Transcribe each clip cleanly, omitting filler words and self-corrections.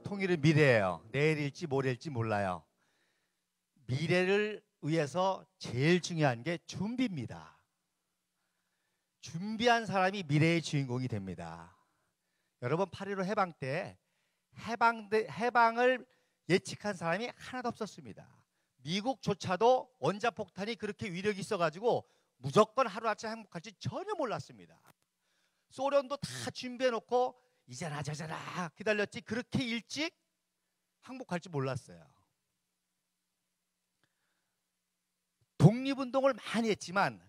통일은 미래예요. 내일일지 모레일지 몰라요. 미래를 위해서 제일 중요한 게 준비입니다. 준비한 사람이 미래의 주인공이 됩니다. 여러분 8.15 해방 때 해방을 예측한 사람이 하나도 없었습니다. 미국조차도 원자폭탄이 그렇게 위력이 있어가지고 무조건 하루아침에 항복할지 전혀 몰랐습니다. 소련도 다 준비해놓고 이제나 저제나 기다렸지 그렇게 일찍 항복할지 몰랐어요. 독립운동을 많이 했지만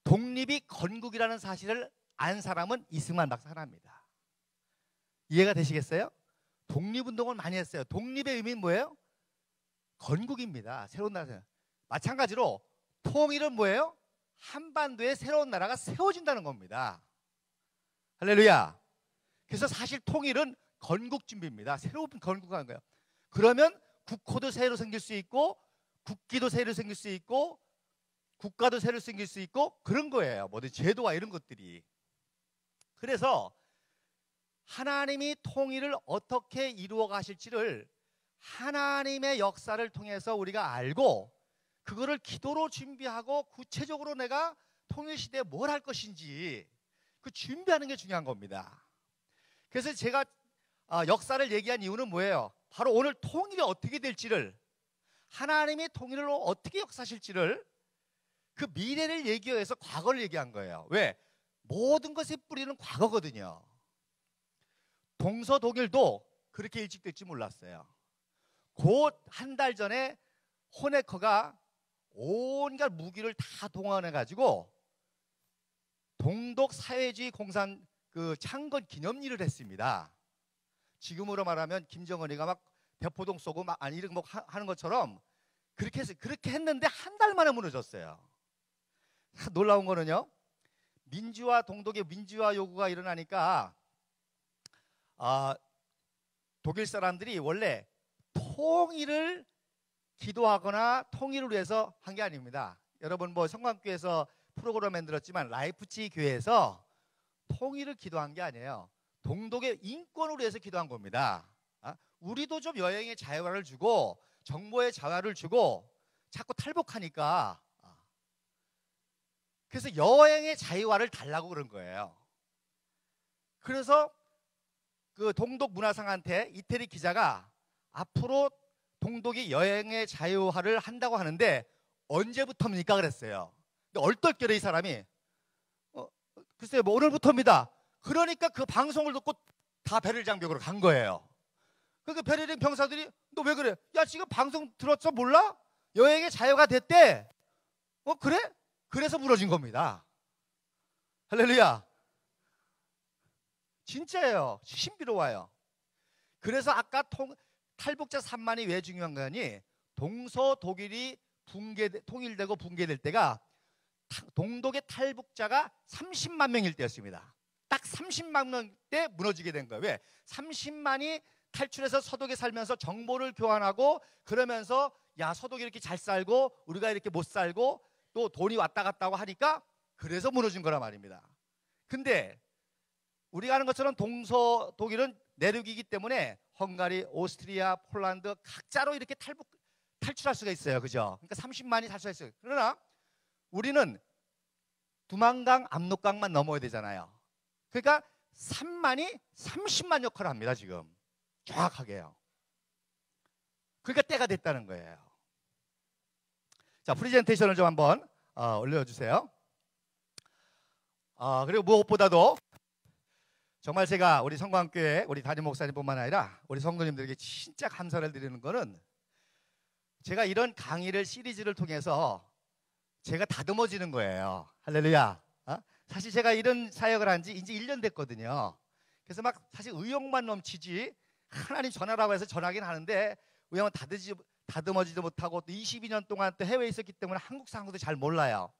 독립이 건국이라는 사실을 안 사람은 이승만 박사 하나입니다. 이해가 되시겠어요? 독립운동을 많이 했어요. 독립의 의미는 뭐예요? 건국입니다. 새로운 나라. 마찬가지로 통일은 뭐예요? 한반도에 새로운 나라가 세워진다는 겁니다. 할렐루야. 그래서 사실 통일은 건국 준비입니다. 새로운 건국하는 거예요. 그러면 국호도 새로 생길 수 있고 국기도 새로 생길 수 있고 국가도 새로 생길 수 있고 그런 거예요. 모든 제도와 이런 것들이. 그래서 하나님이 통일을 어떻게 이루어 가실지를 하나님의 역사를 통해서 우리가 알고 그거를 기도로 준비하고 구체적으로 내가 통일시대에 뭘 할 것인지 그 준비하는 게 중요한 겁니다. 그래서 제가 역사를 얘기한 이유는 뭐예요? 바로 오늘 통일이 어떻게 될지를 하나님이 통일로 어떻게 역사하실지를 그 미래를 얘기해서 과거를 얘기한 거예요. 왜? 모든 것의 뿌리는 과거거든요. 동서독일도 그렇게 일찍 될지 몰랐어요. 곧 한 달 전에 호네커가 온갖 무기를 다 동원해가지고 동독 사회주의 공산 그 창건 기념일을 했습니다. 지금으로 말하면 김정은이가 막 대포동 쏘고 막 이런 거 하는 것처럼 그렇게 했어요. 그렇게 했는데 한 달 만에 무너졌어요. 놀라운 거는요, 민주화 동독의 민주화 요구가 일어나니까 독일 사람들이 원래 통일을 기도하거나 통일을 위해서 한 게 아닙니다. 여러분 뭐 성광교회에서 프로그램 만들었지만 라이프치히 교회에서 통일을 기도한 게 아니에요. 동독의 인권을 위해서 기도한 겁니다. 우리도 좀 여행의 자유화를 주고 정보의 자유화를 주고 자꾸 탈북하니까 그래서 여행의 자유화를 달라고 그런 거예요. 그래서 그 동독 문화상한테 이태리 기자가 앞으로 동독이 여행의 자유화를 한다고 하는데 언제부터입니까? 그랬어요. 근데 얼떨결에 이 사람이 글쎄요 뭐 오늘부터입니다. 그러니까 그 방송을 듣고 다 베를린 장벽으로 간 거예요. 그러니까 베를린 병사들이 너 왜 그래? 야 지금 방송 들었어 몰라? 여행의 자유가 됐대. 그래? 그래서 무너진 겁니다. 할렐루야. 진짜예요. 신비로워요. 그래서 아까 탈북자 3만이 왜 중요한 거니? 동서독일이 통일되고 붕괴될 때가 동독의 탈북자가 30만 명일 때였습니다. 딱 30만 명 때 무너지게 된 거예요. 왜? 30만이 탈출해서 서독에 살면서 정보를 교환하고 그러면서 야 서독이 이렇게 잘 살고 우리가 이렇게 못 살고 또 돈이 왔다 갔다 하고 하니까 그래서 무너진 거란 말입니다. 근데 우리가 아는 것처럼 동서독일은 내륙이기 때문에 헝가리, 오스트리아, 폴란드 각자로 이렇게 탈출할 수가 있어요. 그죠? 그러니까 30만이 탈출할 수 있어요. 그러나 우리는 두만강, 압록강만 넘어야 되잖아요. 그러니까 3만이 30만 역할을 합니다. 지금 정확하게요. 그러니까 때가 됐다는 거예요. 자, 프레젠테이션을 좀 한번 올려주세요. 그리고 무엇보다도 정말 제가 우리 성광교회 우리 담임 목사님뿐만 아니라 우리 성도님들에게 진짜 감사를 드리는 거는 제가 이런 강의를 시리즈를 통해서 제가 다듬어지는 거예요. 할렐루야. 사실 제가 이런 사역을 한 지 이제 1년 됐거든요. 그래서 막 사실 의욕만 넘치지 하나님 전하라고 해서 전하긴 하는데 왜냐면 다듬어지도 못하고 또 22년 동안 또 해외에 있었기 때문에 한국 상황도 잘 몰라요.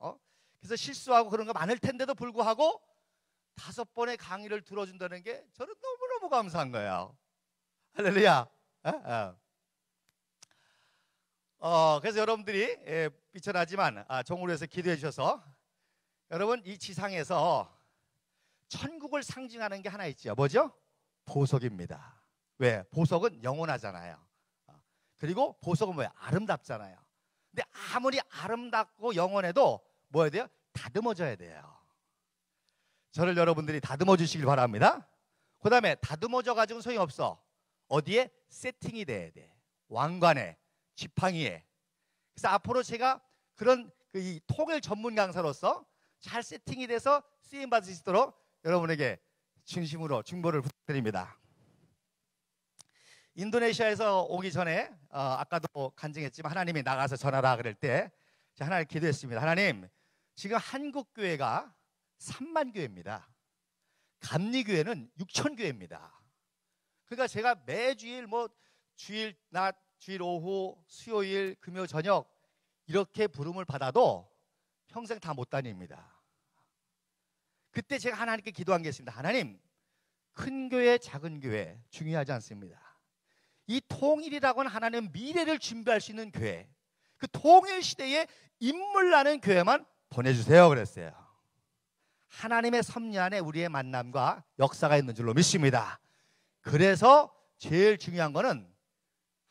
그래서 실수하고 그런 거 많을 텐데도 불구하고 5번의 강의를 들어준다는 게 저는 너무너무 감사한 거예요. 할렐루야. 그래서 여러분들이 비천하지만 종으로 해서 기도해 주셔서 여러분 이 지상에서 천국을 상징하는 게 하나 있죠. 뭐죠? 보석입니다. 왜? 보석은 영원하잖아요. 그리고 보석은 뭐예요? 아름답잖아요. 근데 아무리 아름답고 영원해도 뭐 해야 돼요? 다듬어져야 돼요. 저를 여러분들이 다듬어 주시길 바랍니다. 그 다음에 다듬어져 가지고는 소용이 없어. 어디에? 세팅이 돼야 돼. 왕관에, 지팡이에. 그래서 앞으로 제가 그런 이 통일 전문 강사로서 잘 세팅이 돼서 쓰임 받을 수 있도록 여러분에게 진심으로 중보를 부탁드립니다. 인도네시아에서 오기 전에 아까도 간증했지만 하나님이 나가서 전하라 그럴 때 제가 하나님 기도했습니다. 하나님, 지금 한국 교회가 3만 교회입니다. 감리교회는 6천 교회입니다. 그러니까 제가 매주일 주일 낮, 주일 오후, 수요일, 금요 저녁 이렇게 부름을 받아도 평생 다 못 다닙니다. 그때 제가 하나님께 기도한 게 있습니다. 하나님, 큰 교회, 작은 교회 중요하지 않습니다. 이 통일이라고는 하나님 미래를 준비할 수 있는 교회, 그 통일 시대에 인물 나는 교회만 보내주세요 그랬어요. 하나님의 섭리 안에 우리의 만남과 역사가 있는 줄로 믿습니다. 그래서 제일 중요한 거는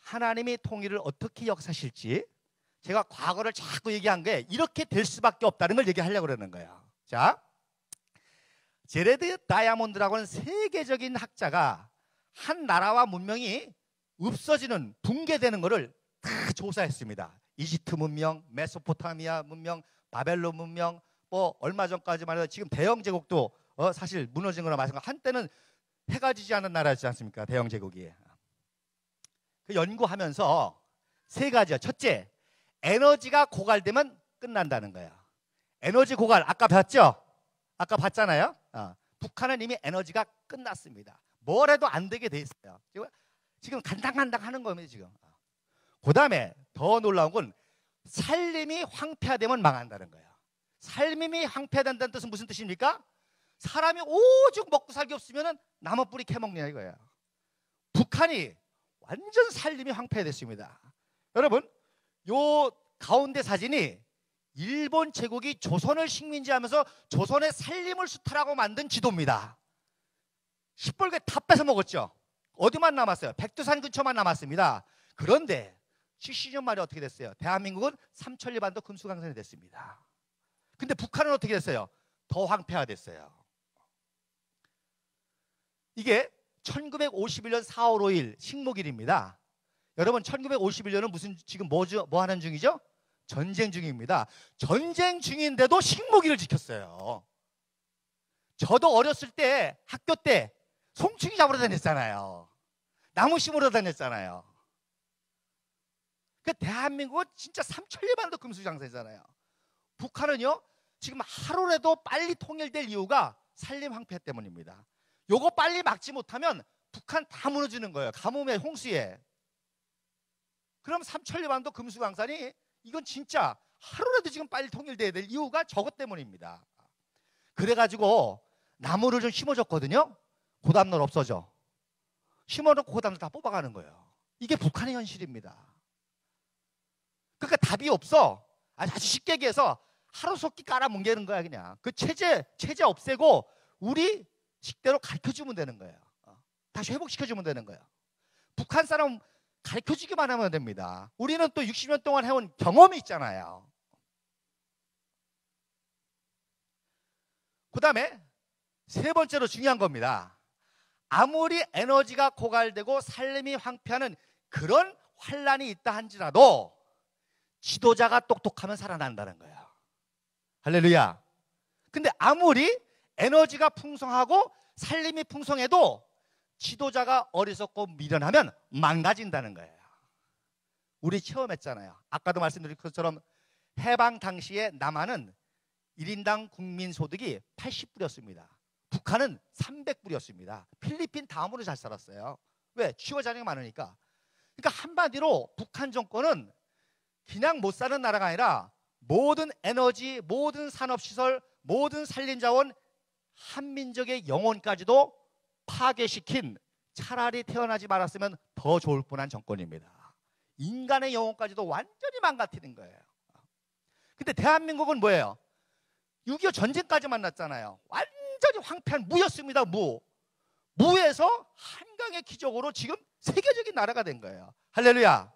하나님이 통일을 어떻게 역사하실지, 제가 과거를 자꾸 얘기한 게 이렇게 될 수밖에 없다는 걸 얘기하려고 그러는 거예요. 자, 제레드 다이아몬드라고 하는 세계적인 학자가 한 나라와 문명이 없어지는, 붕괴되는 것을 다 조사했습니다. 이집트 문명, 메소포타미아 문명, 바벨론 문명, 얼마 전까지만 해도 지금 대영 제국도 사실 무너진 거나 마찬가지. 한때는 해가 지지 않은 나라였지 않습니까? 대영 제국이. 그 연구하면서 세 가지요. 첫째, 에너지가 고갈되면 끝난다는 거예요. 에너지 고갈 아까 봤죠? 아까 봤잖아요. 북한은 이미 에너지가 끝났습니다. 뭘 해도 안 되게 돼 있어요. 지금 간당간당 하는 겁니다. 지금. 그 다음에 더 놀라운 건 살림이 황폐화되면 망한다는 거예요. 살림이 황폐화된다는 뜻은 무슨 뜻입니까? 사람이 오죽 먹고 살기 없으면 나무 뿌리 캐먹냐 이거예요. 북한이 완전 살림이 황폐화됐습니다. 여러분, 요 가운데 사진이 일본 제국이 조선을 식민지하면서 조선의 살림을 수탈하고 만든 지도입니다. 시뻘게 다 뺏어 먹었죠. 어디만 남았어요? 백두산 근처만 남았습니다. 그런데 70년 만에 어떻게 됐어요? 대한민국은 삼천리 반도 금수강산이 됐습니다. 근데 북한은 어떻게 됐어요? 더 황폐화됐어요. 이게 1951년 4월 5일 식목일입니다. 여러분, 1951년은 무슨 지금 뭐 하는 중이죠? 전쟁 중입니다. 전쟁 중인데도 식목일을 지켰어요. 저도 어렸을 때 학교 때 송충이 잡으러 다녔잖아요. 나무 심으러 다녔잖아요. 그 대한민국은 진짜 삼천리 반도 금수장사잖아요. 북한은요, 지금 하루라도 빨리 통일될 이유가 산림 황폐 때문입니다. 요거 빨리 막지 못하면 북한 다 무너지는 거예요. 가뭄에, 홍수에. 그럼 삼천리 반도 금수강산이 이건 진짜 하루라도 지금 빨리 통일돼야 될 이유가 저것 때문입니다. 그래가지고 나무를 좀 심어줬거든요. 고담로 없어져. 심어놓고 고담로 다 뽑아가는 거예요. 이게 북한의 현실입니다. 그러니까 답이 없어. 아주 쉽게 얘기해서 하루속히 깔아뭉개는 거야. 그냥 그 체제 없애고 우리 식대로 가르쳐주면 되는 거예요. 다시 회복시켜주면 되는 거예요. 북한 사람 가르쳐주기만 하면 됩니다. 우리는 또 60년 동안 해온 경험이 있잖아요. 그 다음에 세 번째로 중요한 겁니다. 아무리 에너지가 고갈되고 살림이 황폐하는 그런 환란이 있다 한지라도 지도자가 똑똑하면 살아난다는 거예요. 할렐루야. 근데 아무리 에너지가 풍성하고 살림이 풍성해도 지도자가 어리석고 미련하면 망가진다는 거예요. 우리 체험했잖아요. 아까도 말씀드린 것처럼 해방 당시에 남한은 1인당 국민소득이 80불이었습니다. 북한은 300불이었습니다. 필리핀 다음으로 잘 살았어요. 왜? 취업 자녀가 많으니까. 그러니까 한마디로 북한 정권은 그냥 못 사는 나라가 아니라 모든 에너지, 모든 산업시설, 모든 산림자원, 한민족의 영혼까지도 파괴시킨, 차라리 태어나지 말았으면 더 좋을 뻔한 정권입니다. 인간의 영혼까지도 완전히 망가뜨린 거예요. 근데 대한민국은 뭐예요? 6.25 전쟁까지 만났잖아요. 완전히 황폐한 무였습니다. 무에서 한가지 최강의 기적으로 지금 세계적인 나라가 된 거예요. 할렐루야.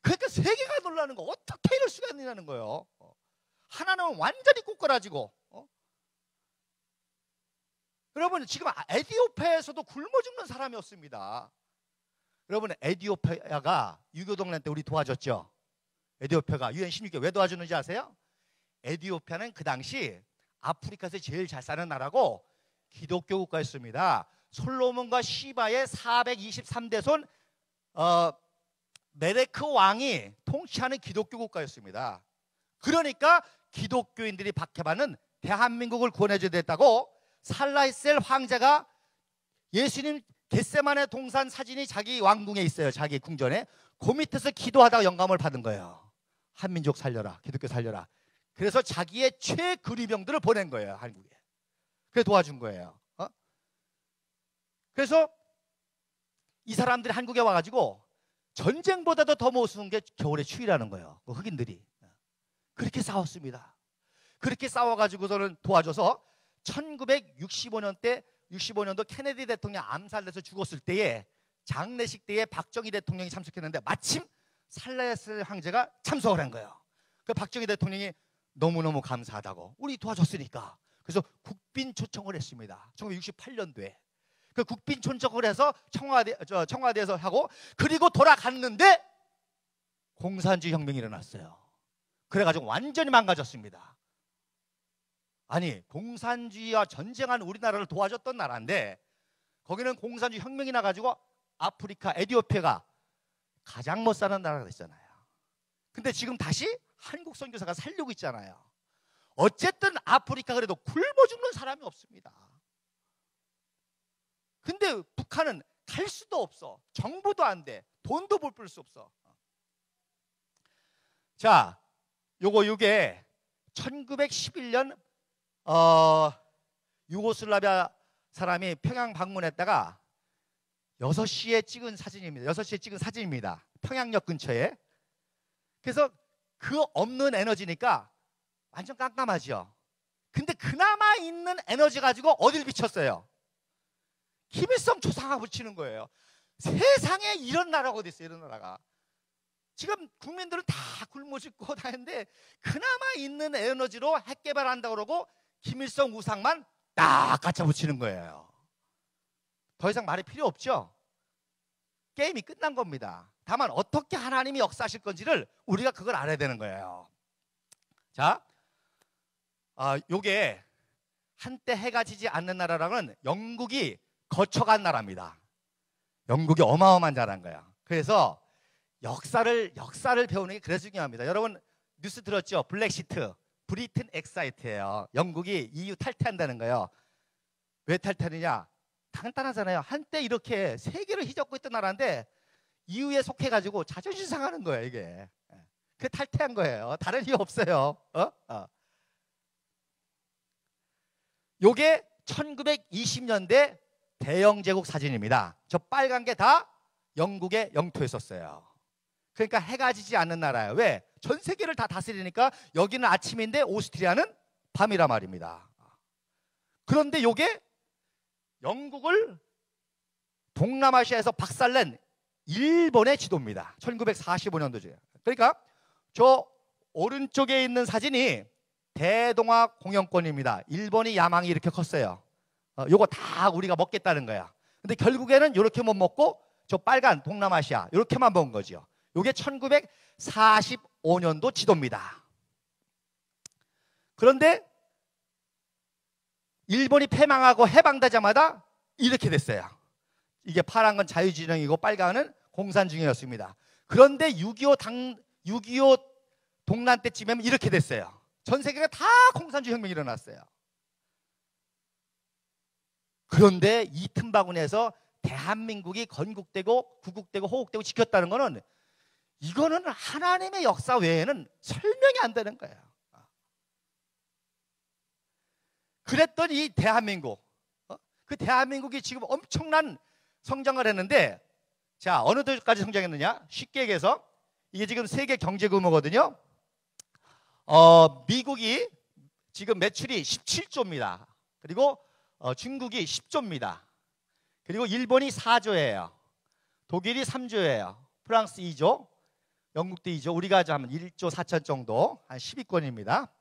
그러니까 세계가 놀라는 거, 어떻게 이럴 수가 있느냐는 거예요. 하나는 완전히 꼬꾸라지고, 여러분 지금 에티오피아에서도 굶어 죽는 사람이 없습니다. 여러분 에티오피아가 유교동란 때 우리 도와줬죠. 에티오피아가 UN 16개 왜 도와주는지 아세요? 에티오피아는 그 당시 아프리카에서 제일 잘 사는 나라고 기독교 국가였습니다. 솔로몬과 시바의 423대손 메레크 왕이 통치하는 기독교 국가였습니다. 그러니까 기독교인들이 박해받는 대한민국을 구원해줘야 됐다고 살라셀 황제가 예수님 겟세마네 동산 사진이 자기 왕궁에 있어요. 자기 궁전에. 그 밑에서 기도하다가 영감을 받은 거예요. 한민족 살려라, 기독교 살려라. 그래서 자기의 최근위병들을 보낸 거예요, 한국에. 그래서 도와준 거예요. 그래서 이 사람들이 한국에 와가지고 전쟁보다도 더 무서운 게 겨울의 추위라는 거예요. 그 흑인들이 그렇게 싸웠습니다. 그렇게 싸워가지고서는 도와줘서 1965년도 케네디 대통령 암살돼서 죽었을 때에 장례식 때에 박정희 대통령이 참석했는데 마침 살라셀 황제가 참석을 한 거예요. 그 박정희 대통령이 너무너무 감사하다고, 우리 도와줬으니까. 그래서 국빈 초청을 했습니다. 1968년도에. 그 국빈 초청을 해서 청와대에서 하고, 그리고 돌아갔는데 공산주의 혁명이 일어났어요. 그래가지고 완전히 망가졌습니다. 아니, 공산주의와 전쟁한 우리나라를 도와줬던 나라인데 거기는 공산주의 혁명이 나가지고 아프리카 에티오피아가 가장 못 사는 나라가 됐잖아요. 근데 지금 다시 한국 선교사가 살려고 있잖아요. 어쨌든 아프리카 그래도 굶어 죽는 사람이 없습니다. 근데 북한은 갈 수도 없어. 정부도 안 돼. 돈도 벌 수 없어. 자, 요게 1911년 유고슬라비아 사람이 평양 방문했다가 6시에 찍은 사진입니다. 6시에 찍은 사진입니다. 평양역 근처에. 그래서 그 없는 에너지니까 완전 깜깜하죠. 근데 그나마 있는 에너지 가지고 어딜 비쳤어요? 김일성 초상화 붙이는 거예요. 세상에 이런 나라가 어디 있어요? 이런 나라가. 지금 국민들은 다 굶어 죽고 다 했는데 그나마 있는 에너지로 핵 개발한다고 그러고 김일성 우상만 딱 갖다 붙이는 거예요. 더 이상 말이 필요 없죠. 게임이 끝난 겁니다. 다만 어떻게 하나님이 역사하실 건지를 우리가 그걸 알아야 되는 거예요. 자, 요게 한때 해가 지지 않는 나라랑은 영국이 거쳐간 나라입니다. 영국이 어마어마한 나라인 거예요. 그래서 역사를 배우는 게 그래서 중요합니다. 여러분 뉴스 들었죠? 블랙시트, 브리튼 엑사이트예요. 영국이 EU 탈퇴한다는 거예요. 왜 탈퇴하느냐? 간단하잖아요. 한때 이렇게 세계를 휘젓고 있던 나라인데 EU에 속해가지고 자존심 상하는 거예요, 이게. 그 탈퇴한 거예요. 다른 이유 없어요. 요게 1920년대 대영 제국 사진입니다. 저 빨간 게 다 영국의 영토에 있었어요. 그러니까 해가 지지 않는 나라예요. 왜? 전 세계를 다 다스리니까 여기는 아침인데 오스트리아는 밤이라 말입니다. 그런데 요게 영국을 동남아시아에서 박살낸 일본의 지도입니다. 1945년도죠. 그러니까 저 오른쪽에 있는 사진이 대동아 공영권입니다. 일본이 야망이 이렇게 컸어요. 요거 다 우리가 먹겠다는 거야. 근데 결국에는 이렇게 못 먹고 저 빨간 동남아시아 이렇게만 먹은 거죠. 요게 1945년도 지도입니다. 그런데 일본이 패망하고 해방되자마자 이렇게 됐어요. 이게 파란 건 자유진영이고 빨간은 공산주의였습니다. 그런데 6.25 동란 때쯤에는 이렇게 됐어요. 전 세계가 다 공산주의 혁명이 일어났어요. 그런데 이 틈바구니에서 대한민국이 건국되고 구국되고 호국되고 지켰다는 거는 이거는 하나님의 역사 외에는 설명이 안 되는 거예요. 그랬더니 이 대한민국, 그 대한민국이 지금 엄청난 성장을 했는데, 자, 어느 정도까지 성장했느냐? 쉽게 얘기해서 이게 지금 세계 경제 규모거든요. 미국이 지금 매출이 17조입니다. 그리고 중국이 10조입니다. 그리고 일본이 4조예요. 독일이 3조예요. 프랑스 2조, 영국도 2조, 우리가 하면 1조 4천 정도, 한 10위권입니다.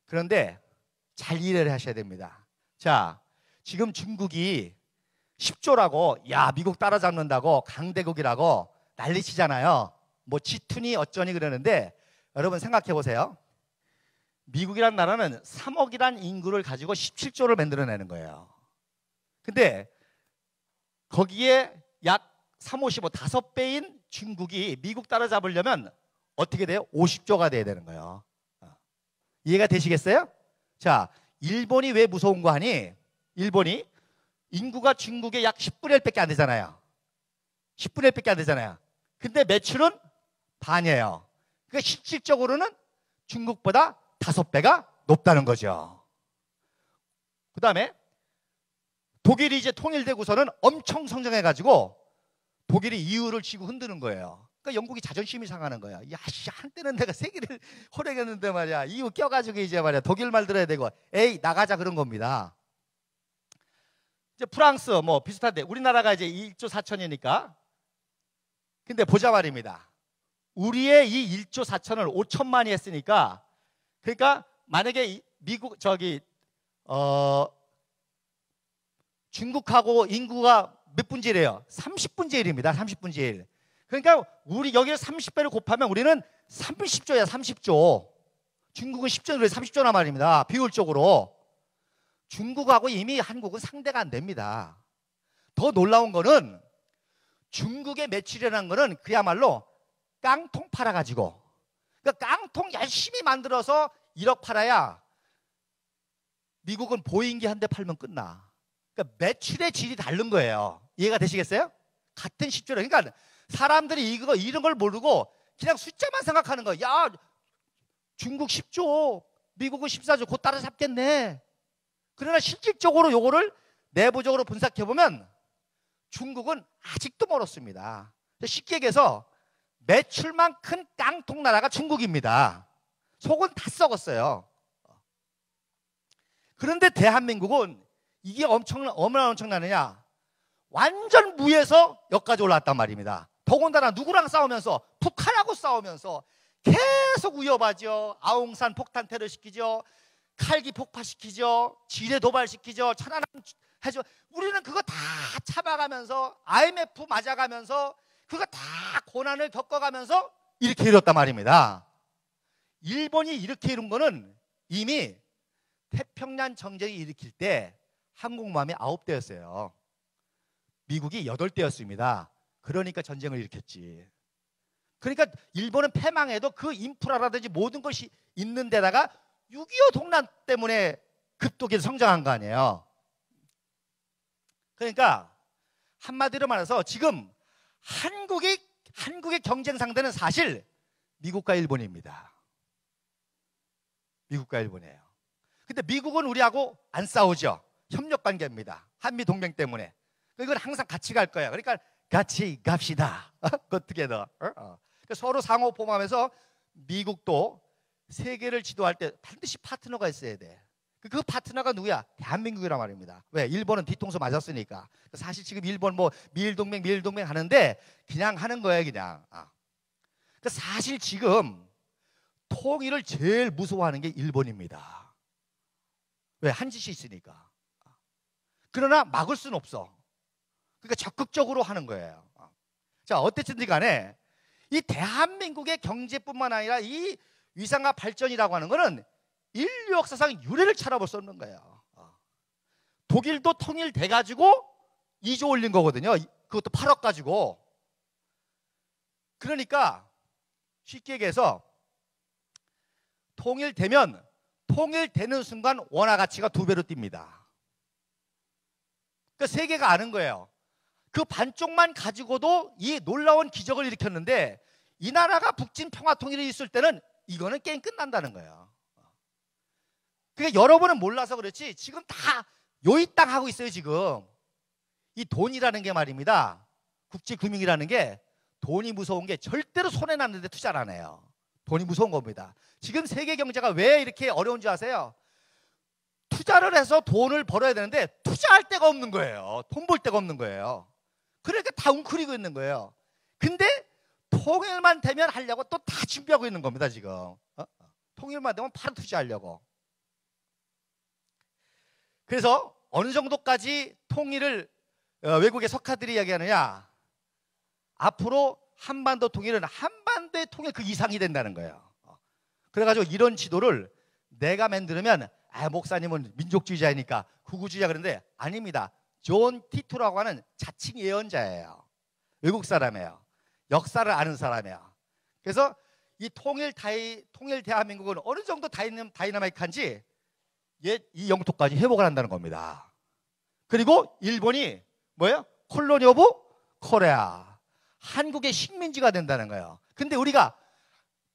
그런데 잘 이해를 하셔야 됩니다. 자, 지금 중국이 10조라고, 야, 미국 따라잡는다고, 강대국이라고 난리치잖아요. 뭐 G2니 어쩌니 그러는데, 여러분 생각해 보세요. 미국이란 나라는 3억이란 인구를 가지고 17조를 만들어내는 거예요. 근데 거기에 약 3, 55, 5배인 중국이 미국 따라잡으려면 어떻게 돼요? 50조가 돼야 되는 거예요. 이해가 되시겠어요? 자, 일본이 왜 무서운 거 하니? 일본이 인구가 중국의 약 10분의 1밖에 안 되잖아요. 10분의 1밖에 안 되잖아요. 근데 매출은 반이에요. 그러니까 실질적으로는 중국보다 5배가 높다는 거죠. 그 다음에 독일이 이제 통일되고서는 엄청 성장해가지고 독일이 이유를 쥐고 흔드는 거예요. 그러니까 영국이 자존심이 상하는 거야. 야, 씨, 한때는 내가 세계를 호령했는데 말이야. 이유 껴가지고 이제 말이야. 독일 말 들어야 되고, 에이, 나가자 그런 겁니다. 이제 프랑스 뭐 비슷한데 우리나라가 이제 1조 4천이니까. 근데 보자 말입니다. 우리의 이 1조 4천을 5천만이 했으니까, 그러니까 만약에 미국 중국하고 인구가 몇 분의 1이에요? 30분의 1입니다. 30분의 1. 그러니까 우리 여기를 30배를 곱하면 우리는 30조야. 30조. 중국은 10조는 30조나 말입니다. 비율적으로. 중국하고 이미 한국은 상대가 안 됩니다. 더 놀라운 거는 중국의 매출이라는 거는 그야말로 깡통 팔아가지고, 그러니까 깡통 열심히 만들어서 1억 팔아야 미국은 보잉기 한 대 팔면 끝나. 그러니까 매출의 질이 다른 거예요. 이해가 되시겠어요? 같은 10조라. 그러니까 사람들이 이런 걸 모르고 그냥 숫자만 생각하는 거야. 야, 중국 10조, 미국은 14조, 곧 따라잡겠네. 그러나 실질적으로 요거를 내부적으로 분석해보면 중국은 아직도 멀었습니다. 쉽게 얘기해서 매출만 큰 깡통 나라가 중국입니다. 속은 다 썩었어요. 그런데 대한민국은 이게 얼마나 엄청나느냐. 완전 무에서 여기까지 올라왔단 말입니다. 더군다나 누구랑 싸우면서, 북한하고 싸우면서 계속 위협하죠. 아웅산 폭탄 테러 시키죠. 칼기 폭파시키죠. 지뢰 도발시키죠. 천안함 해줘. 우리는 그거 다 참아가면서 IMF 맞아가면서 그거 다 고난을 겪어가면서 이렇게 이뤘단 말입니다. 일본이 이렇게 이룬 거는 이미 태평양 전쟁이 일으킬 때 항공모함이 9대였어요. 미국이 8대였습니다. 그러니까 전쟁을 일으켰지. 그러니까 일본은 패망해도 그 인프라라든지 모든 것이 있는 데다가 6.25 동란 때문에 급속히 성장한 거 아니에요. 그러니까 한마디로 말해서 지금 한국의 경쟁 상대는 사실 미국과 일본입니다. 미국과 일본이에요. 근데 미국은 우리하고 안 싸우죠. 협력 관계입니다. 한미 동맹 때문에. 이건 항상 같이 갈 거예요. 그러니까 같이 갑시다. 어떻게 더? 그러니까 서로 상호 포함해서 미국도 세계를 지도할 때 반드시 파트너가 있어야 돼. 그 파트너가 누구야? 대한민국이란 말입니다. 왜? 일본은 뒤통수 맞았으니까. 사실 지금 일본 뭐 미일 동맹 하는데 그냥 하는 거예요, 그냥. 그러니까 사실 지금 통일을 제일 무서워하는 게 일본입니다. 왜? 한 짓이 있으니까. 그러나 막을 수는 없어. 그러니까 적극적으로 하는 거예요. 자, 어쨌든 간에 이 대한민국의 경제뿐만 아니라 이 위상과 발전이라고 하는 거는 인류 역사상 유례를 찾아볼 수 없는 거예요. 독일도 통일돼가지고 2조 올린 거거든요. 그것도 8억 가지고. 그러니까 쉽게 얘기해서 통일되는 순간 원화 가치가 2배로 뜁니다. 그러니까 세계가 아는 거예요. 그 반쪽만 가지고도 이 놀라운 기적을 일으켰는데 이 나라가 북진 평화 통일이 있을 때는 이거는 게임 끝난다는 거예요. 그러니까 여러분은 몰라서 그렇지 지금 다 요이땅 하고 있어요. 지금 이 돈이라는 게 말입니다. 국제금융이라는 게 돈이 무서운 게 절대로 손해 났는데 투자를 안 해요. 돈이 무서운 겁니다. 지금 세계 경제가 왜 이렇게 어려운지 아세요? 투자를 해서 돈을 벌어야 되는데 투자할 데가 없는 거예요. 돈 벌 데가 없는 거예요. 그러니까 다 웅크리고 있는 거예요. 근데 통일만 되면 하려고 또 다 준비하고 있는 겁니다, 지금. 통일만 되면 바로 투자하려고. 그래서 어느 정도까지 통일을 외국의 석가들이 이야기하느냐, 앞으로 한반도 통일은 한반도의 통일 그 이상이 된다는 거예요. 그래가지고 이런 지도를 내가 만들면 목사님은 민족주의자이니까 구구주의자 그런데 아닙니다. 존 티투라고 하는 자칭 예언자예요. 외국 사람이에요. 역사를 아는 사람이에요. 그래서 이 통일 대한민국은 어느 정도 다이나믹한지 이 영토까지 회복을 한다는 겁니다. 그리고 일본이 뭐예요? 콜로니 오브 코리아, 한국의 식민지가 된다는 거예요. 근데 우리가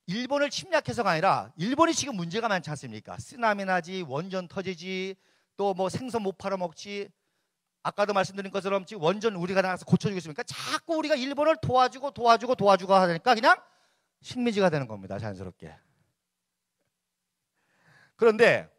일본을 침략해서가 아니라 일본이 지금 문제가 많지 않습니까? 쓰나미 나지, 원전 터지지, 또 뭐 생선 못 팔아먹지. 아까도 말씀드린 것처럼 지금 원전 우리가 나가서 고쳐주고 있으니까 자꾸 우리가 일본을 도와주고 하니까 그냥 식민지가 되는 겁니다. 자연스럽게. 그런데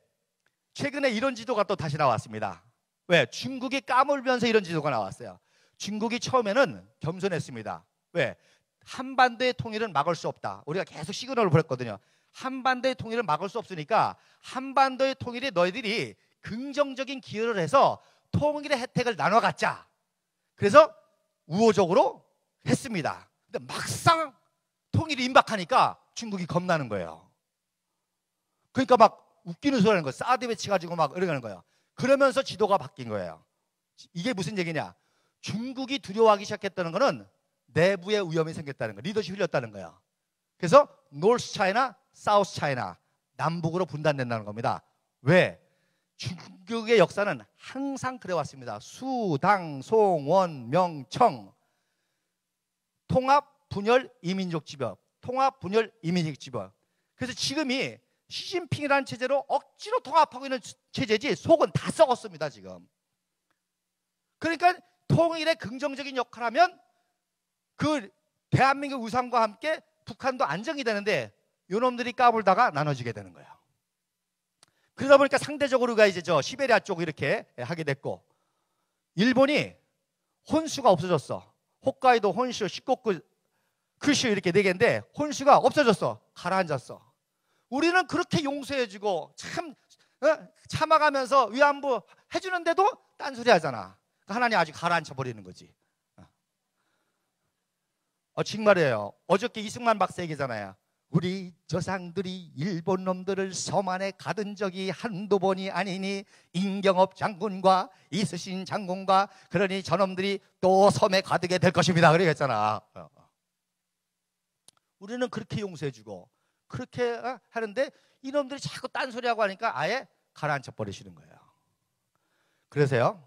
최근에 이런 지도가 또 다시 나왔습니다. 왜? 중국이 까물면서 이런 지도가 나왔어요. 중국이 처음에는 겸손했습니다. 왜? 한반도의 통일은 막을 수 없다. 우리가 계속 시그널을 보냈거든요. 한반도의 통일을 막을 수 없으니까 한반도의 통일에 너희들이 긍정적인 기여를 해서 통일의 혜택을 나눠 갖자. 그래서 우호적으로 했습니다. 근데 막상 통일이 임박하니까 중국이 겁나는 거예요. 그러니까 막 웃기는 소리 하는 거예요. 사드 배치 가지고 막 이러는 거예요. 그러면서 지도가 바뀐 거예요. 이게 무슨 얘기냐? 중국이 두려워하기 시작했다는 거는 내부의 위험이 생겼다는 거예요. 리더십이 흘렸다는 거예요. 그래서 노스 차이나, 사우스 차이나, 남북으로 분단된다는 겁니다. 왜? 중국의 역사는 항상 그래왔습니다. 수, 당, 송, 원, 명, 청. 통합, 분열, 이민족 지배. 통합, 분열, 이민족 지배. 그래서 지금이 시진핑이라는 체제로 억지로 통합하고 있는 체제지 속은 다 썩었습니다, 지금. 그러니까 통일의 긍정적인 역할을 하면 그 대한민국 우상과 함께 북한도 안정이 되는데 요놈들이 까불다가 나눠지게 되는 거예요. 그러다 보니까 상대적으로 우리가 이제 저 시베리아 쪽 이렇게 하게 됐고, 일본이 혼수가 없어졌어. 홋카이도, 혼슈, 시코쿠, 큐슈 이렇게 네 개인데 혼수가 없어졌어. 가라앉았어. 우리는 그렇게 용서해주고 참 참아가면서 위안부 해주는데도 딴소리 하잖아. 하나님 아직 가라앉혀 버리는 거지. 정말이에요. 어저께 이승만 박사 얘기잖아요. 우리 조상들이 일본 놈들을 섬 안에 가둔 적이 한두 번이 아니니 임경업 장군과 이순신 장군과 그러니 저놈들이 또 섬에 가두게 될 것입니다. 그러겠잖아. 우리는 그렇게 용서해주고 그렇게 하는데 이놈들이 자꾸 딴소리하고 하니까 아예 가라앉혀 버리시는 거예요. 그래서요,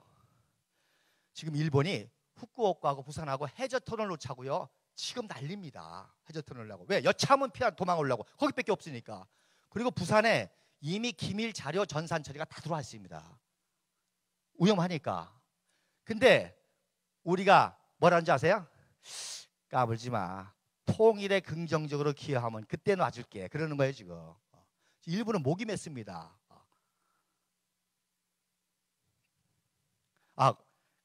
지금 일본이 후쿠오카하고 부산하고 해저터널 놓자고요 지금 난립니다. 해저터널하고. 왜? 여차하면 도망오려고. 거기밖에 없으니까. 그리고 부산에 이미 기밀 자료 전산 처리가 다 들어와 있습니다. 위험하니까. 근데 우리가 뭐라는지 아세요? 까불지 마. 통일에 긍정적으로 기여하면 그때 놔줄게. 그러는 거예요 지금. 일부는 목이 맸습니다.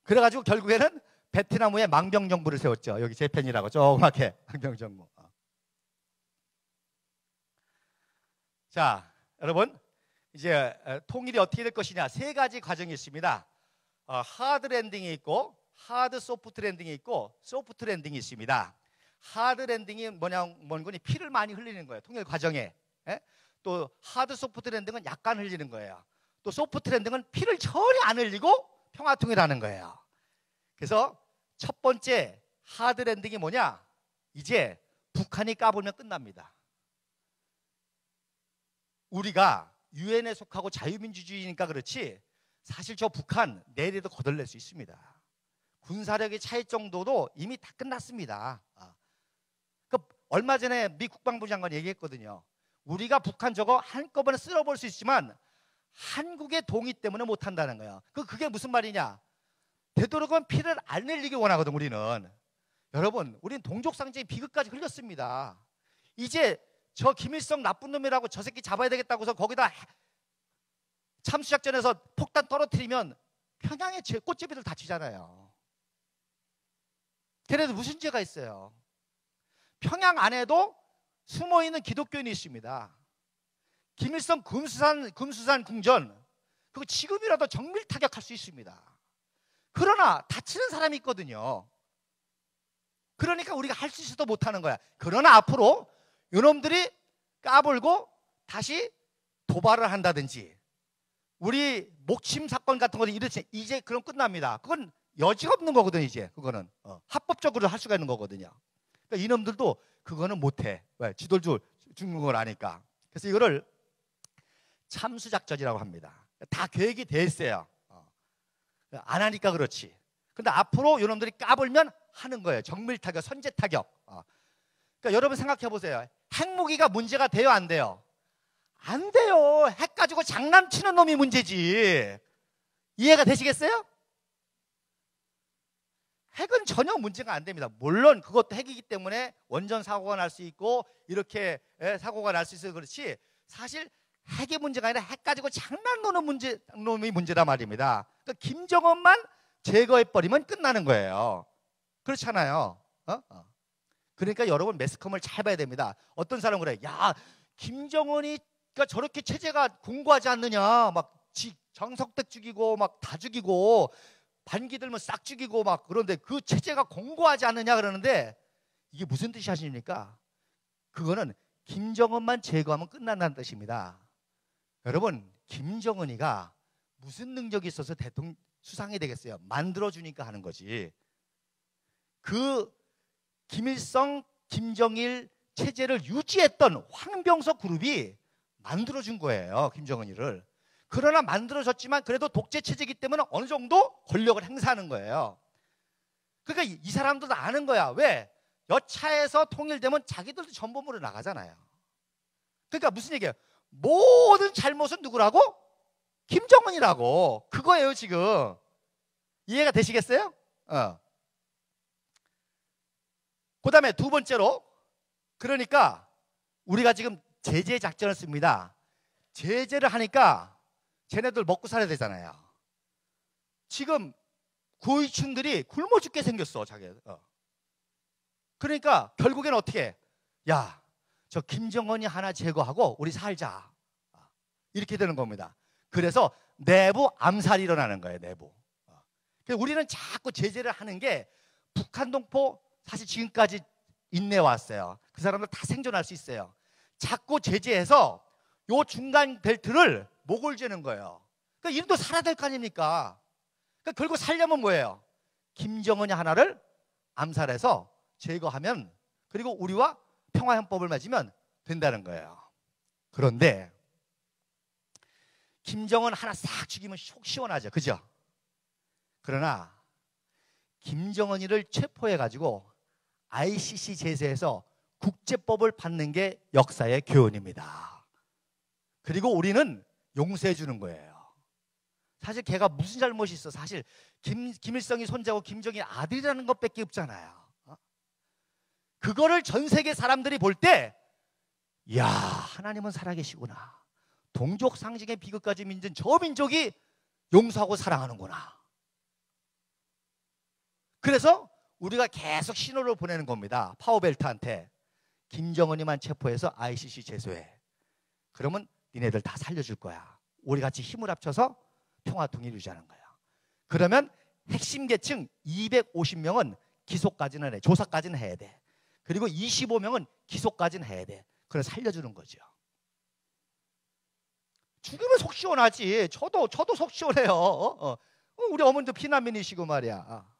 그래가지고 결국에는 베트남에 망병정부를 세웠죠. 여기 재팬이라고 조그맣게 망병정부. 자, 여러분 이제 통일이 어떻게 될 것이냐, 세 가지 과정이 있습니다. 하드 랜딩이 있고 하드 소프트 랜딩이 있고 소프트 랜딩이 있습니다. 하드 랜딩이 뭔 거니? 피를 많이 흘리는 거예요. 통일 과정에. 또 하드 소프트 랜딩은 약간 흘리는 거예요. 또 소프트 랜딩은 피를 전혀 안 흘리고 평화 통일하는 거예요. 그래서 첫 번째 하드 랜딩이 뭐냐? 이제 북한이 까불면 끝납니다. 우리가 유엔에 속하고 자유민주주의니까 그렇지 사실 저 북한 내일에도 거덜낼 수 있습니다. 군사력이 차일 정도도 이미 다 끝났습니다. 얼마 전에 미 국방부 장관이 얘기했거든요. 우리가 북한 저거 한꺼번에 쓸어볼 수 있지만 한국의 동의 때문에 못한다는 거예요. 그게 무슨 말이냐? 되도록이면 피를 안 흘리기 원하거든 우리는. 여러분, 우리는 동족상제의 비극까지 흘렸습니다. 이제 저 김일성 나쁜 놈이라고 저 새끼 잡아야 되겠다고 해서 거기다 참수작전에서 폭탄 떨어뜨리면 평양의 꽃제비들 다치잖아요. 걔네들 무슨 죄가 있어요? 평양 안에도 숨어있는 기독교인이 있습니다. 김일성 금수산 궁전, 그거 지금이라도 정밀 타격할 수 있습니다. 그러나 다치는 사람이 있거든요. 그러니까 우리가 할 수 있어도 못하는 거야. 그러나 앞으로 이놈들이 까불고 다시 도발을 한다든지, 우리 목침 사건 같은 거는 이제 그럼 끝납니다. 그건 여지가 없는 거거든요. 이제 그거는 합법적으로 할 수가 있는 거거든요. 그러니까 이놈들도 그거는 못해. 왜? 지돌줄 죽는 걸 아니까. 그래서 이거를 참수작전이라고 합니다. 다 계획이 돼 있어요. 안 하니까 그렇지. 근데 앞으로 이놈들이 까불면 하는 거예요. 정밀타격, 선제타격. 그러니까 여러분 생각해 보세요. 핵무기가 문제가 돼요, 안 돼요? 안 돼요. 핵 가지고 장난치는 놈이 문제지. 이해가 되시겠어요? 핵은 전혀 문제가 안 됩니다. 물론 그것도 핵이기 때문에 원전 사고가 날 수 있고 이렇게 사고가 날 수 있어서 그렇지, 사실 핵이 문제가 아니라 핵 가지고 장난 노는 놈이 문제다 말입니다. 그러니까 김정은만 제거해버리면 끝나는 거예요. 그렇잖아요. 그러니까 여러분 매스컴을 잘 봐야 됩니다. 어떤 사람은 그래, 야, 김정은이 저렇게 체제가 공고하지 않느냐, 막 정석택 죽이고 막 다 죽이고 반기 들면 싹 죽이고 막, 그런데 그 체제가 공고하지 않느냐 그러는데, 이게 무슨 뜻이 하십니까? 그거는 김정은만 제거하면 끝난다는 뜻입니다. 여러분, 김정은이가 무슨 능력이 있어서 대통령 수상이 되겠어요? 만들어주니까 하는 거지. 그 김일성, 김정일 체제를 유지했던 황병석 그룹이 만들어준 거예요, 김정은이를. 그러나 만들어졌지만 그래도 독재 체제이기 때문에 어느 정도 권력을 행사하는 거예요. 그러니까 이 사람들도 아는 거야. 왜? 여차에서 통일되면 자기들도 전범으로 나가잖아요. 그러니까 무슨 얘기예요? 모든 잘못은 누구라고? 김정은이라고. 그거예요 지금. 이해가 되시겠어요? 그 다음에 두 번째로, 그러니까 우리가 지금 제재 작전을 씁니다. 제재를 하니까 쟤네들 먹고 살아야 되잖아요. 지금 고위층들이 굶어 죽게 생겼어, 자기. 그러니까 결국에는 어떻게 해? 야, 저 김정은이 하나 제거하고 우리 살자. 이렇게 되는 겁니다. 그래서 내부 암살이 일어나는 거예요, 내부. 그래서 우리는 자꾸 제재를 하는 게, 북한 동포 사실 지금까지 인내 왔어요. 그 사람들 다 생존할 수 있어요. 자꾸 제재해서 요 중간 벨트를 목을 죄는 거예요. 그러니까 이놈도 살아야 될 거 아닙니까? 그러니까 결국 살려면 뭐예요? 김정은이 하나를 암살해서 제거하면, 그리고 우리와 평화헌법을 맺으면 된다는 거예요. 그런데 김정은 하나 싹 죽이면 속 시원하죠, 그죠? 그러나 김정은이를 체포해가지고 ICC 제소해서 국제법을 받는 게 역사의 교훈입니다. 그리고 우리는 용서해 주는 거예요. 사실 걔가 무슨 잘못이 있어? 사실 김일성이 손자고 김정일 아들이라는 것밖에 없잖아요. 그거를 전 세계 사람들이 볼 때, 이야, 하나님은 살아계시구나. 동족 상징의 비극까지 민준 저 민족이 용서하고 사랑하는구나. 그래서 우리가 계속 신호를 보내는 겁니다. 파워벨트한테. 김정은이만 체포해서 ICC 제소해. 그러면 니네들 다 살려줄 거야. 우리 같이 힘을 합쳐서 평화 통일을 유지하는 거야. 그러면 핵심 계층 250명은 기소까지는 해. 조사까지는 해야 돼. 그리고 25명은 기소까지는 해야 돼. 그래서 살려주는 거죠. 죽으면 속 시원하지. 저도 속 시원해요. 우리 어머니도 피난민이시고 말이야.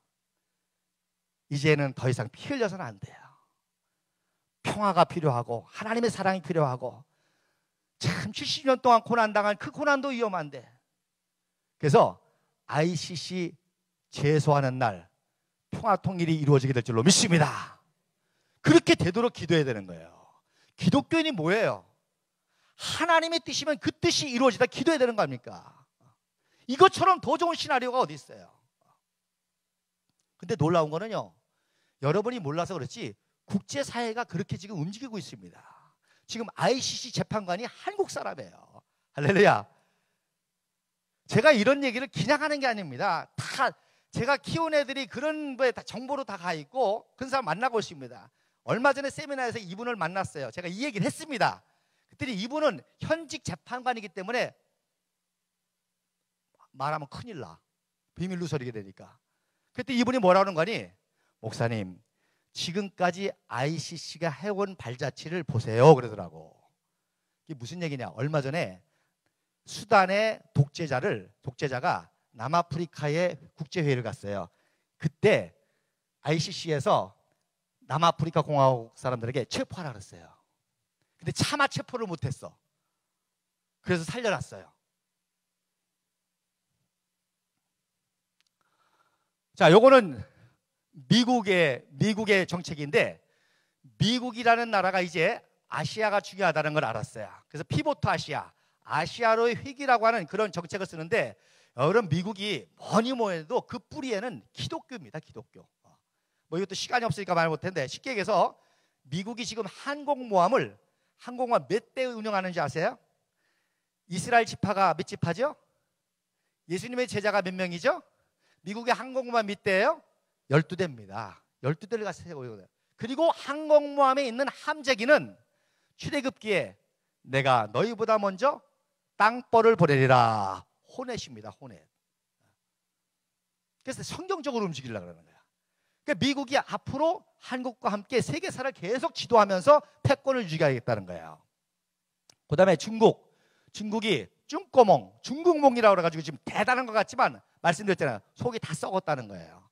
이제는 더 이상 피 흘려서는 안 돼요. 평화가 필요하고 하나님의 사랑이 필요하고, 참 70년 동안 고난당한 그 고난도 위험한데, 그래서 ICC 제소하는 날 평화 통일이 이루어지게 될 줄로 믿습니다. 그렇게 되도록 기도해야 되는 거예요. 기독교인이 뭐예요? 하나님의 뜻이면 그 뜻이 이루어지다 기도해야 되는 거 아닙니까? 이것처럼 더 좋은 시나리오가 어디 있어요? 근데 놀라운 거는요, 여러분이 몰라서 그렇지 국제사회가 그렇게 지금 움직이고 있습니다. 지금 ICC 재판관이 한국 사람이에요. 할렐루야. 제가 이런 얘기를 그냥 하는 게 아닙니다. 다 제가 키운 애들이 그런 거에 다 정보로 다 가 있고 그런 사람 만나고 있습니다. 얼마 전에 세미나에서 이분을 만났어요. 제가 이 얘기를 했습니다. 그랬더니 이분은 현직 재판관이기 때문에 말하면 큰일 나. 비밀 누설이게 되니까. 그때 이분이 뭐라는 거니? 목사님, 지금까지 ICC가 해온 발자취를 보세요. 그러더라고. 이게 무슨 얘기냐? 얼마 전에 수단의 독재자가 남아프리카의 국제회의를 갔어요. 그때 ICC에서 남아프리카 공화국 사람들에게 체포하라 그랬어요. 근데 차마 체포를 못했어. 그래서 살려놨어요. 자, 요거는 미국의 정책인데, 미국이라는 나라가 이제 아시아가 중요하다는 걸 알았어요. 그래서 피보트 아시아로의 회귀라고 하는 그런 정책을 쓰는데, 여러분 미국이 뭐니 해도 그 뿌리에는 기독교입니다. 기독교. 뭐 이것도 시간이 없으니까 말 못했는데, 쉽게 얘기해서 미국이 지금 항공모함 몇 대 운영하는지 아세요? 이스라엘 지파가 몇 지파죠? 예수님의 제자가 몇 명이죠? 미국의 항공모함 몇 대예요? 12대입니다. 12대를 같이 세우고 있거든요. 그리고 항공모함에 있는 함재기는 출애굽기에 내가 너희보다 먼저 땅벌을 보내리라. 호넷입니다. 호넷. 그래서 성경적으로 움직이려고 그러는 거야. 그러니까 미국이 앞으로 한국과 함께 세계사를 계속 지도하면서 패권을 유지하겠다는 거예요. 그 다음에 중국이 중국몽이라고 그래가지고 지금 대단한 것 같지만 말씀드렸잖아요. 속이 다 썩었다는 거예요.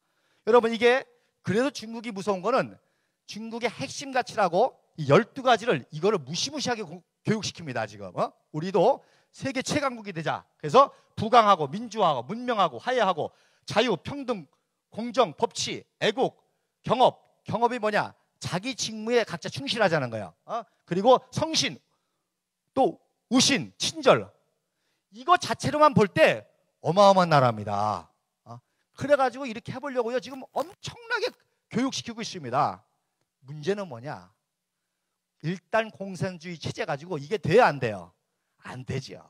여러분 이게 그래도 중국이 무서운 거는 중국의 핵심 가치라고 이 12가지를 이거를 무시무시하게 교육시킵니다. 지금 우리도 세계 최강국이 되자. 그래서 부강하고 민주화하고 문명하고 화해하고 자유, 평등, 공정, 법치, 애국, 경업이 뭐냐? 자기 직무에 각자 충실하자는 거예요. 그리고 성신, 또 우신, 친절. 이거 자체로만 볼 때 어마어마한 나라입니다. 그래가지고 이렇게 해보려고요. 지금 엄청나게 교육시키고 있습니다. 문제는 뭐냐? 일단 공산주의 체제 가지고 이게 돼야 안 돼요? 안 되죠.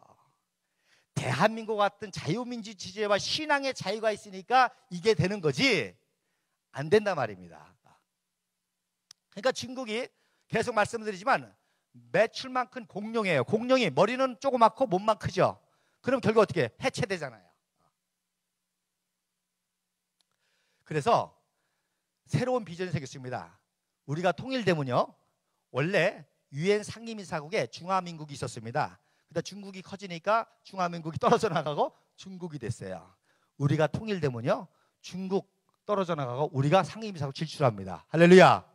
대한민국 같은 자유민주 체제와 신앙의 자유가 있으니까 이게 되는 거지 안 된단 말입니다. 그러니까 중국이 계속 말씀드리지만 매출만큼 공룡이에요. 공룡이 머리는 조그맣고 몸만 크죠. 그럼 결국 어떻게 해체되잖아요. 그래서 새로운 비전이 생겼습니다. 우리가 통일되면요, 원래 유엔 상임이사국에 중화민국이 있었습니다. 근데 중국이 커지니까 중화민국이 떨어져 나가고 중국이 됐어요. 우리가 통일되면요, 중국 떨어져 나가고 우리가 상임이사국 진출합니다. 할렐루야.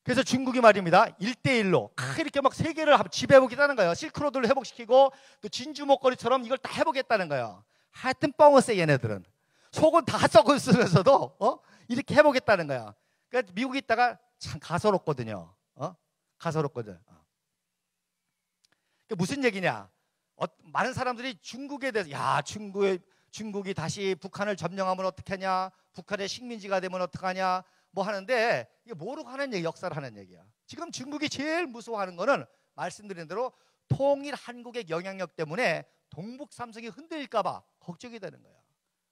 그래서 중국이 말입니다, 1대1로 이렇게 막 세계를 지배해보겠다는 거예요. 실크로드를 회복시키고 또 진주 목걸이처럼 이걸 다 해보겠다는 거예요. 하여튼 뻥었어요. 얘네들은 속은 다 썩었으면서도 이렇게 해보겠다는 거야. 그러니까 미국에 있다가 참 가소롭거든요. 가소롭거든. 무슨 얘기냐? 많은 사람들이 중국에 대해서 중국이 다시 북한을 점령하면 어떡하냐, 북한의 식민지가 되면 어떡하냐 뭐 하는데, 이게 모르고 하는 얘기, 역사를 하는 얘기야. 지금 중국이 제일 무서워하는 거는 말씀드린 대로 통일 한국의 영향력 때문에 동북 삼성이 흔들릴까 봐 걱정이 되는 거예요.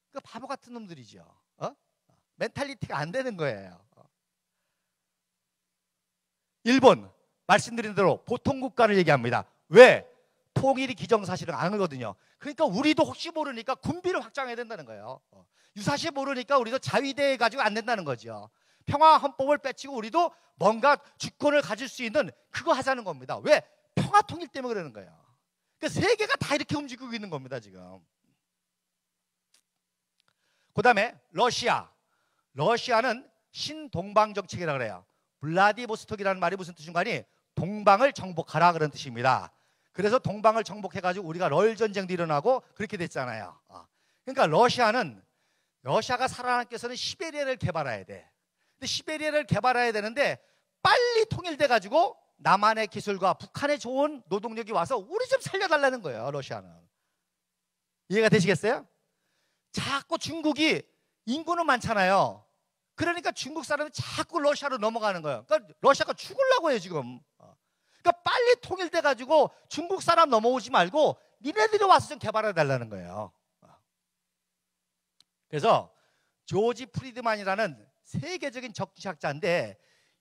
그러니까 바보 같은 놈들이죠. 멘탈리티가 안 되는 거예요. 일본, 말씀드린 대로 보통 국가를 얘기합니다. 왜? 통일이 기정사실은 아니거든요. 그러니까 우리도 혹시 모르니까 군비를 확장해야 된다는 거예요. 유사시 모르니까 우리도 자위대 가지고 안 된다는 거죠. 평화 헌법을 빼치고 우리도 뭔가 주권을 가질 수 있는 그거 하자는 겁니다. 왜? 평화 통일 때문에 그러는 거예요. 그러니까 세계가 다 이렇게 움직이고 있는 겁니다. 지금. 그 다음에 러시아는 신동방 정책이라고 그래요. 블라디보스톡이라는 말이 무슨 뜻인가 하니 동방을 정복하라 그런 뜻입니다. 그래서 동방을 정복해가지고 우리가 럴 전쟁도 일어나고 그렇게 됐잖아요. 그러니까 러시아가 살아남기 위해서는 시베리아를 개발해야 돼. 근데 시베리아를 개발해야 되는데 빨리 통일돼가지고 남한의 기술과 북한의 좋은 노동력이 와서 우리 좀 살려달라는 거예요. 러시아는. 이해가 되시겠어요? 자꾸 중국이 인구는 많잖아요. 그러니까 중국 사람이 자꾸 러시아로 넘어가는 거예요. 그러니까 러시아가 죽으려고 해요 지금. 그러니까 빨리 통일돼가지고 중국 사람 넘어오지 말고 니네들이 와서 좀 개발해 달라는 거예요. 그래서 조지 프리드만이라는 세계적인 정치학자인데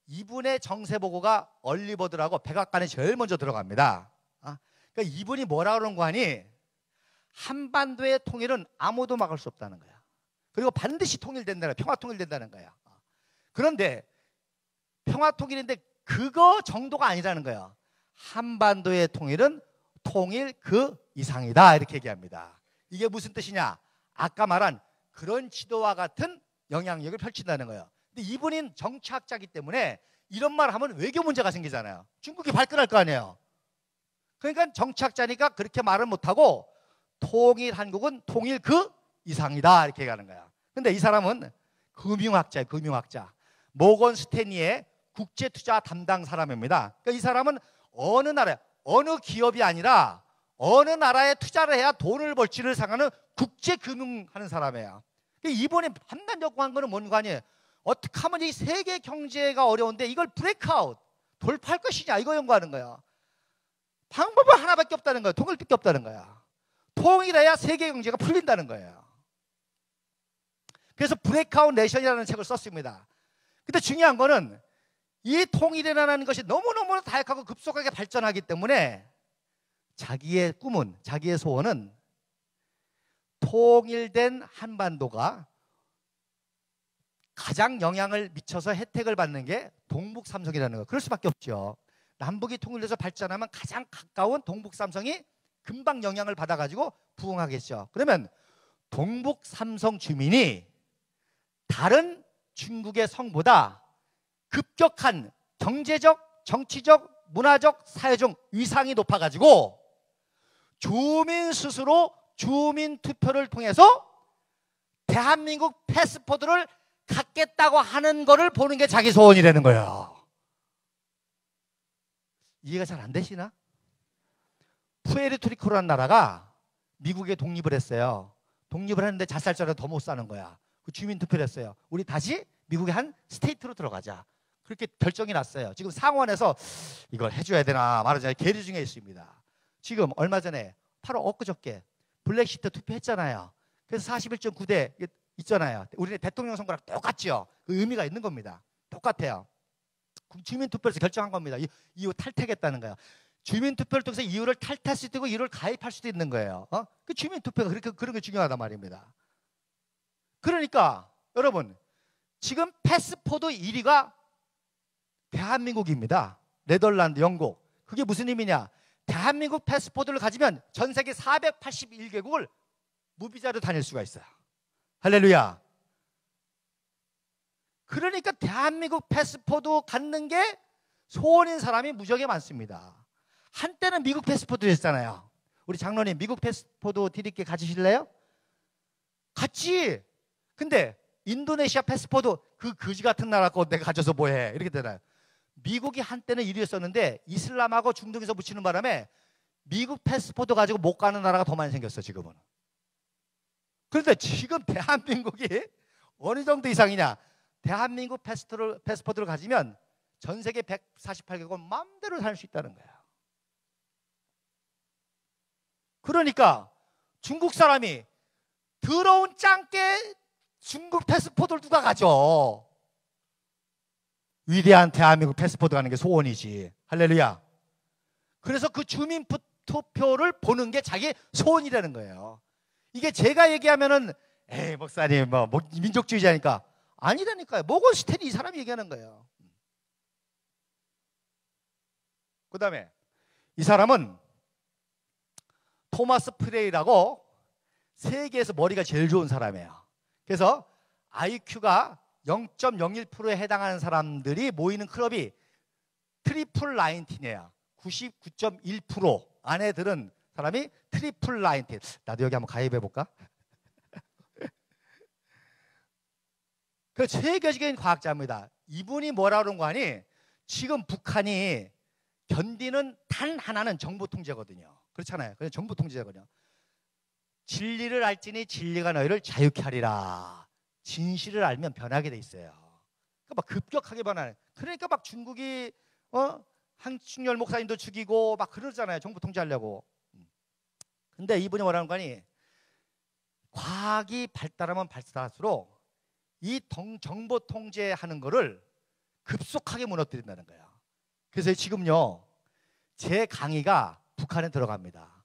이분의 정세 보고가 얼리버드라고 백악관에 제일 먼저 들어갑니다. 그러니까 이분이 뭐라 그런 거 하니 한반도의 통일은 아무도 막을 수 없다는 거야. 그리고 반드시 통일된다는 거야. 평화 통일된다는 거야. 그런데 평화 통일인데 그거 정도가 아니라는 거야. 한반도의 통일은 통일 그 이상이다 이렇게 얘기합니다. 이게 무슨 뜻이냐? 아까 말한 그런 지도와 같은 영향력을 펼친다는 거예요. 근데 이분은 정치학자이기 때문에 이런 말 하면 외교 문제가 생기잖아요. 중국이 발끈할 거 아니에요. 그러니까 정치학자니까 그렇게 말은 못하고 통일 한국은 통일 그 이상이다 이렇게 얘기하는 거야. 근데 이 사람은 금융학자예요. 금융학자. 모건 스탠리의 국제투자 담당 사람입니다. 그러니까 이 사람은 어느 나라, 어느 기업이 아니라 어느 나라에 투자를 해야 돈을 벌지를 상하는 국제금융하는 사람이에요. 그러니까 이번에 판단적으로 한 거는 뭔가 아니에요. 어떻게 하면 이 세계 경제가 어려운데 이걸 브레이크아웃, 돌파할 것이냐 이거 연구하는 거야. 방법은 하나밖에 없다는 거야. 통일밖에 없다는 거야. 통일해야 세계 경제가 풀린다는 거예요. 그래서 브레이크아웃 내션이라는 책을 썼습니다. 근데 중요한 거는 이 통일이라는 것이 너무너무 다양하고 급속하게 발전하기 때문에 자기의 꿈은, 자기의 소원은 통일된 한반도가 가장 영향을 미쳐서 혜택을 받는 게 동북삼성이라는 거예요. 그럴 수밖에 없죠. 남북이 통일돼서 발전하면 가장 가까운 동북삼성이 금방 영향을 받아가지고 부흥하겠죠. 그러면 동북삼성 주민이 다른 중국의 성보다 급격한 경제적, 정치적, 문화적, 사회적 위상이 높아가지고 주민 스스로 주민 투표를 통해서 대한민국 패스포드를 갖겠다고 하는 거를 보는 게 자기 소원이라는 거예요. 이해가 잘 안 되시나? 푸에르토리코라는 나라가 미국에 독립을 했어요. 독립을 했는데 자살자를 더 못 사는 거야. 그 주민 투표를 했어요. 우리 다시 미국의 한 스테이트로 들어가자. 그렇게 결정이 났어요. 지금 상원에서 이걸 해줘야 되나 말하자면 계류 중에 있습니다. 지금 얼마 전에 바로 엊그저께 블랙시트 투표했잖아요. 그래서 41.9대 있잖아요. 우리는 대통령 선거랑 똑같죠. 그 의미가 있는 겁니다. 똑같아요. 주민투표에서 결정한 겁니다. 이후 탈퇴하겠다는 거예요. 주민투표를 통해서 이유를 탈퇴할 수도 있고 이유를 가입할 수도 있는 거예요. 그 주민투표가 그런 게 중요하단 말입니다. 그러니까 여러분 지금 패스포드 1위가 대한민국입니다. 네덜란드, 영국. 그게 무슨 의미냐? 대한민국 패스포드를 가지면 전 세계 481개국을 무비자로 다닐 수가 있어요. 할렐루야. 그러니까 대한민국 패스포드 갖는 게 소원인 사람이 무지하게 많습니다. 한때는 미국 패스포드였잖아요. 우리 장로님 미국 패스포드 드릴게 가지실래요? 같이. 근데 인도네시아 패스포드 그 거지 같은 나라 거 내가 가져서 뭐해 이렇게 되나요? 미국이 한때는 1위였었는데 이슬람하고 중동에서 붙이는 바람에 미국 패스포드 가지고 못 가는 나라가 더 많이 생겼어 지금은. 그런데 지금 대한민국이 어느 정도 이상이냐? 대한민국 패스포드를 가지면 전 세계 148개국 마음대로 살 수 있다는 거야. 그러니까 중국 사람이 더러운 짱깨 중국 패스포드를 누가 가져? 위대한 대한민국 패스포드 가는 게 소원이지. 할렐루야. 그래서 그 주민 투표를 보는 게 자기 소원이라는 거예요. 이게 제가 얘기하면은 에이 목사님 뭐 민족주의자니까 아니라니까요. 모건 스탠리 이 사람이 얘기하는 거예요. 그 다음에 이 사람은 토마스 프레이라고 세계에서 머리가 제일 좋은 사람이에요. 그래서 IQ가 0.01%에 해당하는 사람들이 모이는 클럽이 트리플 나인틴이에요. 99.1% 안에 들은 사람이 트리플 나인틴. 나도 여기 한번 가입해 볼까? 그 세계적인 과학자입니다. 이분이 뭐라 그런 거 아니? 지금 북한이 견디는 단 하나는 정보 통제거든요. 그렇잖아요. 그냥 정보 통제거든요. 진리를 알지니 진리가 너희를 자유케 하리라. 진실을 알면 변하게 돼 있어요. 그러니까 막 급격하게 변하는. 그러니까 막 중국이 한충열 목사님도 죽이고 막 그러잖아요. 정보 통제하려고. 근데 이분이 뭐라는 거니? 과학이 발달하면 발달할수록 이 정보 통제하는 거를 급속하게 무너뜨린다는 거예요. 그래서 지금요, 제 강의가 북한에 들어갑니다.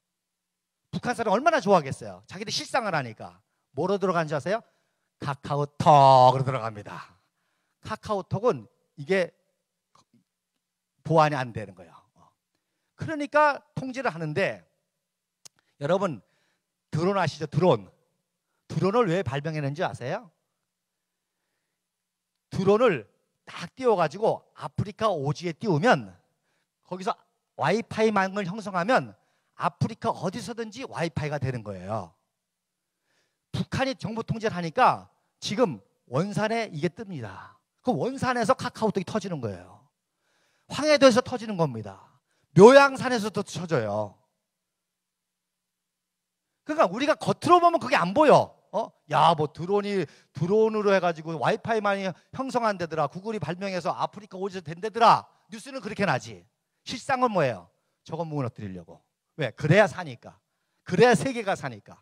북한 사람 얼마나 좋아하겠어요? 자기들 실상을 하니까. 뭐로 들어가는지 아세요? 카카오톡으로 들어갑니다. 카카오톡은 이게 보안이 안 되는 거예요. 그러니까 통제를 하는데, 여러분 드론 아시죠? 드론을 왜 발명했는지 아세요? 드론을 딱 띄워가지고 아프리카 오지에 띄우면 거기서 와이파이망을 형성하면 아프리카 어디서든지 와이파이가 되는 거예요. 북한이 정보 통제를 하니까 지금 원산에 이게 뜹니다. 그 원산에서 카카오톡이 터지는 거예요. 황해도에서 터지는 겁니다. 묘양산에서도 터져요. 그러니까 우리가 겉으로 보면 그게 안 보여. 야, 뭐 드론으로 해가지고 와이파이만이 형성한대더라. 구글이 발명해서 아프리카 오지에서 된대더라. 뉴스는 그렇게 나지. 실상은 뭐예요? 저거 무너뜨리려고. 왜? 그래야 사니까. 그래야 세계가 사니까.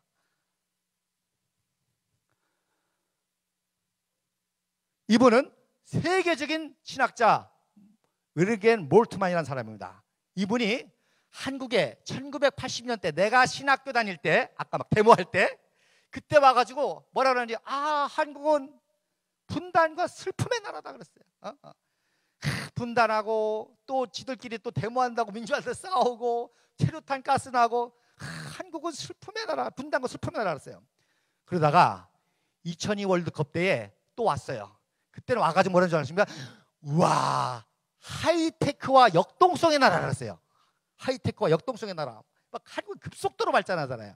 이분은 세계적인 신학자 위르겐 몰트만이라는 사람입니다. 이분이 한국에 1980년대 내가 신학교 다닐 때, 아까 막 데모할 때, 그때 와가지고 뭐라 그러는지, 한국은 분단과 슬픔의 나라다 그랬어요. 분단하고 또 지들끼리 또 데모한다고 민주화해서 싸우고 체류탄 가스 나고, 한국은 슬픔의 나라, 분단과 슬픔의 나라 그랬어요. 그러다가 2002 월드컵 때에 또 왔어요. 그때는 와가지고 뭐라는 줄 아십니까? 우와, 하이테크와 역동성의 나라 그랬어요. 하이테크와 역동성의 나라. 막 한국은 급속도로 발전하잖아요.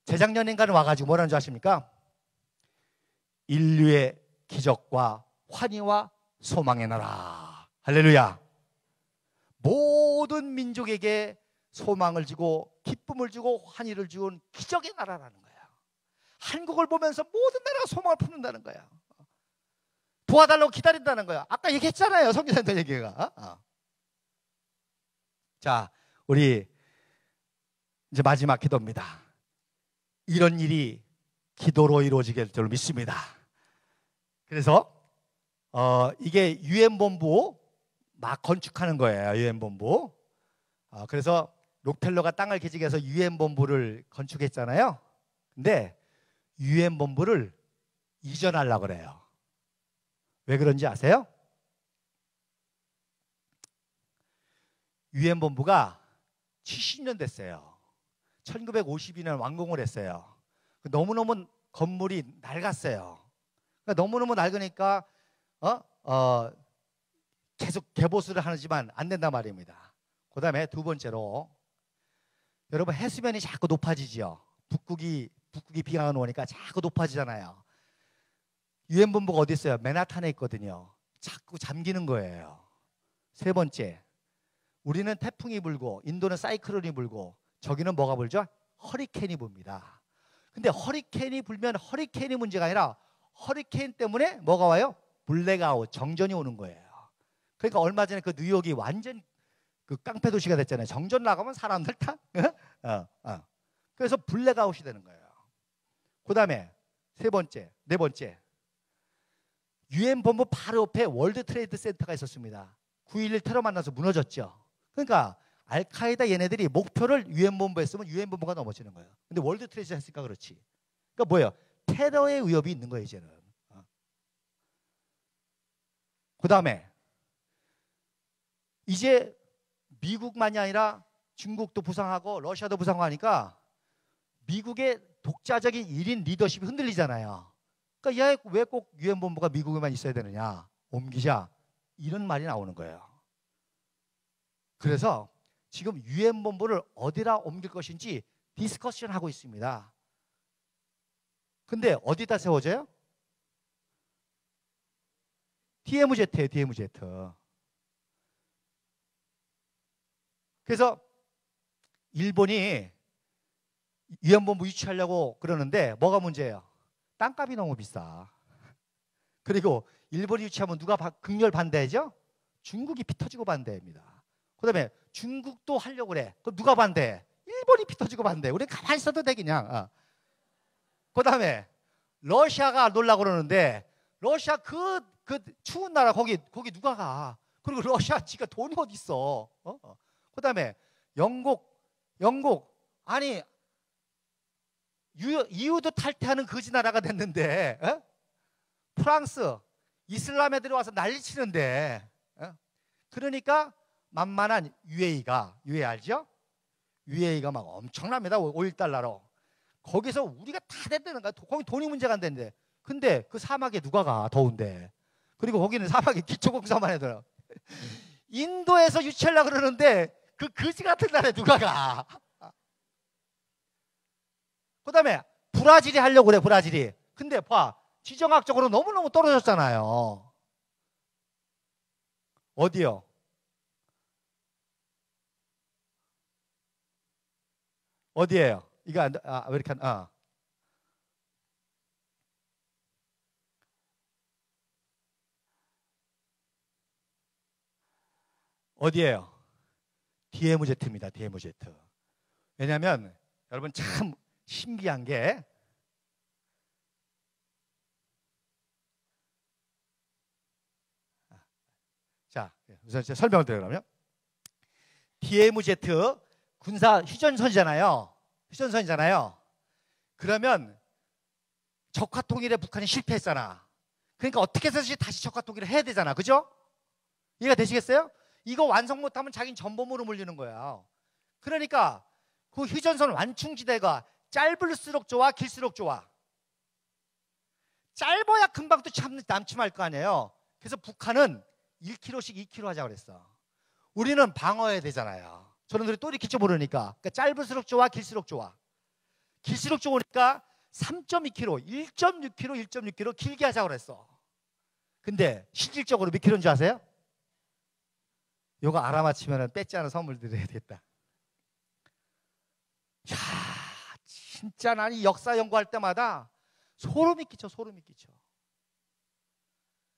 재작년인가는 와가지고 뭐라는 줄 아십니까? 인류의 기적과 환희와 소망의 나라. 할렐루야. 모든 민족에게 소망을 주고 기쁨을 주고 환희를 주는 기적의 나라라는 거예요. 한국을 보면서 모든 나라가 소망을 품는다는 거예요. 도와달라고 기다린다는 거예요. 아까 얘기했잖아요. 성교사님들 얘기가. 자, 우리 이제 마지막 기도입니다. 이런 일이 기도로 이루어지게 될 줄 믿습니다. 그래서 이게 유엔본부 막 건축하는 거예요. 유엔본부. 그래서 록펠러가 땅을 기증해서 유엔본부를 건축했잖아요. 근데 유엔본부를 이전하려고 그래요. 왜 그런지 아세요? 유엔본부가 70년 됐어요. 1952년 완공을 했어요. 너무너무 건물이 낡았어요. 그러니까 너무너무 낡으니까 계속 개보수를 하지만 안 된단 말입니다. 그 다음에 두 번째로, 여러분 해수면이 자꾸 높아지죠. 북극이 비가 오니까 자꾸 높아지잖아요. 유엔본부가 어디 있어요? 맨하탄에 있거든요. 자꾸 잠기는 거예요. 세 번째, 우리는 태풍이 불고 인도는 사이클론이 불고 저기는 뭐가 불죠? 허리케인이 붑니다. 근데 허리케인이 불면 허리케인이 문제가 아니라 허리케인 때문에 뭐가 와요? 블랙아웃, 정전이 오는 거예요. 그러니까 얼마 전에 그 뉴욕이 완전 그 깡패 도시가 됐잖아요. 정전 나가면 사람들 다 그래서 블랙아웃이 되는 거예요. 그 다음에 네 번째, 유엔 본부 바로 옆에 월드 트레이드 센터가 있었습니다. 9.11 테러 만나서 무너졌죠. 그러니까 알카에다 얘네들이 목표를 유엔 본부에 쓰면 유엔 본부가 넘어지는 거예요. 근데 월드 트레이드 했으니까 그렇지. 그러니까 뭐예요? 테러의 위협이 있는 거예요, 이제는. 그 다음에 이제 미국만이 아니라 중국도 부상하고 러시아도 부상하니까 미국의 독자적인 1인 리더십이 흔들리잖아요. 그러니까 왜 꼭 유엔 본부가 미국에만 있어야 되느냐? 옮기자. 이런 말이 나오는 거예요. 그래서 지금 유엔 본부를 어디다 옮길 것인지 디스커션 하고 있습니다. 근데 어디다 세워져요? DMZ예요, DMZ. 그래서 일본이 유엔 본부 유치하려고 그러는데 뭐가 문제예요? 땅값이 너무 비싸. 그리고 일본이 유치하면 누가 극렬 반대하죠? 중국이 피 터지고 반대합니다. 그 다음에 중국도 하려고 그래. 그럼 누가 반대해? 일본이 비터지고 봤는데 우리 가만히 있어도 돼 그냥. 그 다음에 러시아가 놀라고 그러는데 러시아 그 추운 나라 거기 누가 가? 그리고 러시아 지가 돈이 어디 있어? 그 다음에 영국 아니 EU도 탈퇴하는 거지 나라가 됐는데 프랑스 이슬람 애들이 와서 난리치는데 그러니까 만만한 UAE 알죠? UAE가 막 엄청납니다. 5.1달러로 거기서 우리가 다 됐다는 거야. 거기 돈이 문제가 안 되는데 근데 그 사막에 누가 가? 더운데. 그리고 거기는 사막에 기초공사만 해도 인도에서 유치하려고 그러는데 그 거지 같은 나라에 누가 가? 그 다음에 브라질이 하려고 그래. 브라질이. 근데 봐 지정학적으로 너무너무 떨어졌잖아요. 어디요? 어디예요? 이거 아메리칸 어디예요? DMZ입니다. DMZ. 왜냐하면 여러분 참 신기한 게 자, 우선 제가 설명을 드려요. 그러면 DMZ 군사 휴전선이잖아요. 그러면 적화 통일에 북한이 실패했잖아. 그러니까 어떻게 해서든지 다시 적화 통일을 해야 되잖아. 그죠? 이해가 되시겠어요? 이거 완성 못하면 자기는 전범으로 물리는 거야. 그러니까 그 휴전선 완충지대가 짧을수록 좋아, 길수록 좋아? 짧아야 금방 또 남침할 거 아니에요. 그래서 북한은 1km씩 2km 하자고 그랬어. 우리는 방어해야 되잖아요. 저놈들이 또 이렇게 모르니까. 그러니까 짧을수록 좋아, 길수록 좋아? 길수록 좋으니까 3.2km, 1.6km, 1.6km 길게 하자고 그랬어. 근데 실질적으로 몇 킬로인 줄 아세요? 요거 알아맞히면 뺏지 않은 선물 드려야 되겠다. 야, 진짜 난 이 역사 연구할 때마다 소름이 끼쳐.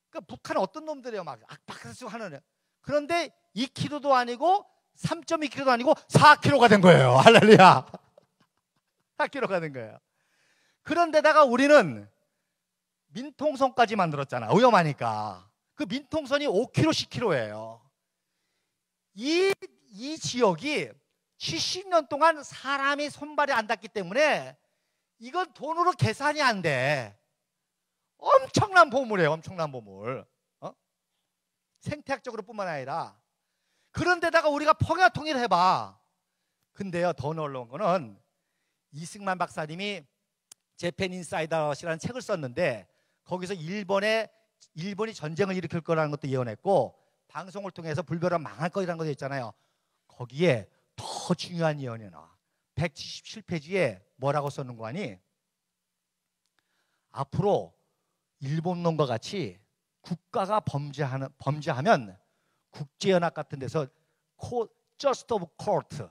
그러니까 북한은 어떤 놈들이에요? 막 악박스수 하는. 그런데 2km도 아니고 3.2km도 아니고 4km가 된 거예요. 할렐루야. 4km가 된 거예요. 그런데다가 우리는 민통선까지 만들었잖아. 위험하니까. 그 민통선이 5km, 10km예요. 이 지역이 70년 동안 사람이 손발이 안 닿기 때문에 이건 돈으로 계산이 안 돼. 엄청난 보물이에요. 엄청난 보물. 생태학적으로 뿐만 아니라. 그런데다가 우리가 평야 통일을 해봐. 근데요, 더 놀라운 거는 이승만 박사님이 재팬 인사이더라는 책을 썼는데 거기서 일본이 전쟁을 일으킬 거라는 것도 예언했고 방송을 통해서 불벼라 망할 거라는 것도 있잖아요. 거기에 더 중요한 예언이 나와. 177페이지에 뭐라고 썼는 거 아니? 앞으로 일본놈과 같이 국가가 범죄하면 국제연합 같은 데서 just of court,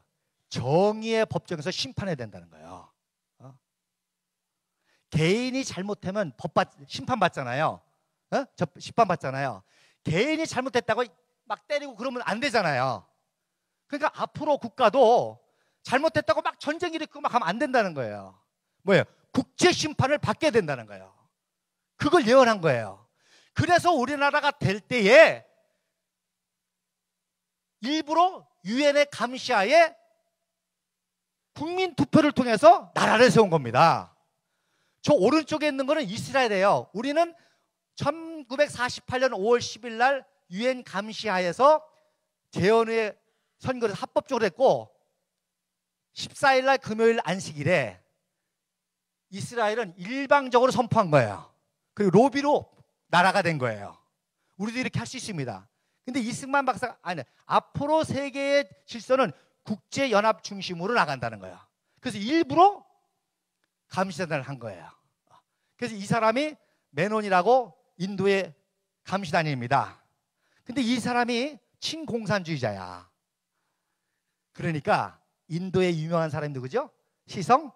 정의의 법정에서 심판해야 된다는 거예요. 개인이 잘못하면 심판받잖아요. 심판받잖아요. 개인이 잘못했다고 막 때리고 그러면 안 되잖아요. 그러니까 앞으로 국가도 잘못했다고 막 전쟁 일으키고 막 하면 안 된다는 거예요. 뭐예요? 국제 심판을 받게 된다는 거예요. 그걸 예언한 거예요. 그래서 우리나라가 될 때에 일부러 유엔의 감시하에 국민 투표를 통해서 나라를 세운 겁니다. 저 오른쪽에 있는 거는 이스라엘이에요. 우리는 1948년 5월 10일 날 유엔 감시하에서 재헌의 선거를 합법적으로 했고 14일 날 금요일 안식일에 이스라엘은 일방적으로 선포한 거예요. 그리고 로비로 나라가 된 거예요. 우리도 이렇게 할 수 있습니다. 근데 이승만 박사가 앞으로 세계의 질서는 국제연합 중심으로 나간다는 거예요. 그래서 일부러 감시단을 한 거예요. 그래서 이 사람이 메논이라고 인도의 감시단입니다. 근데 이 사람이 친공산주의자야. 그러니까 인도의 유명한 사람이 누구죠? 시성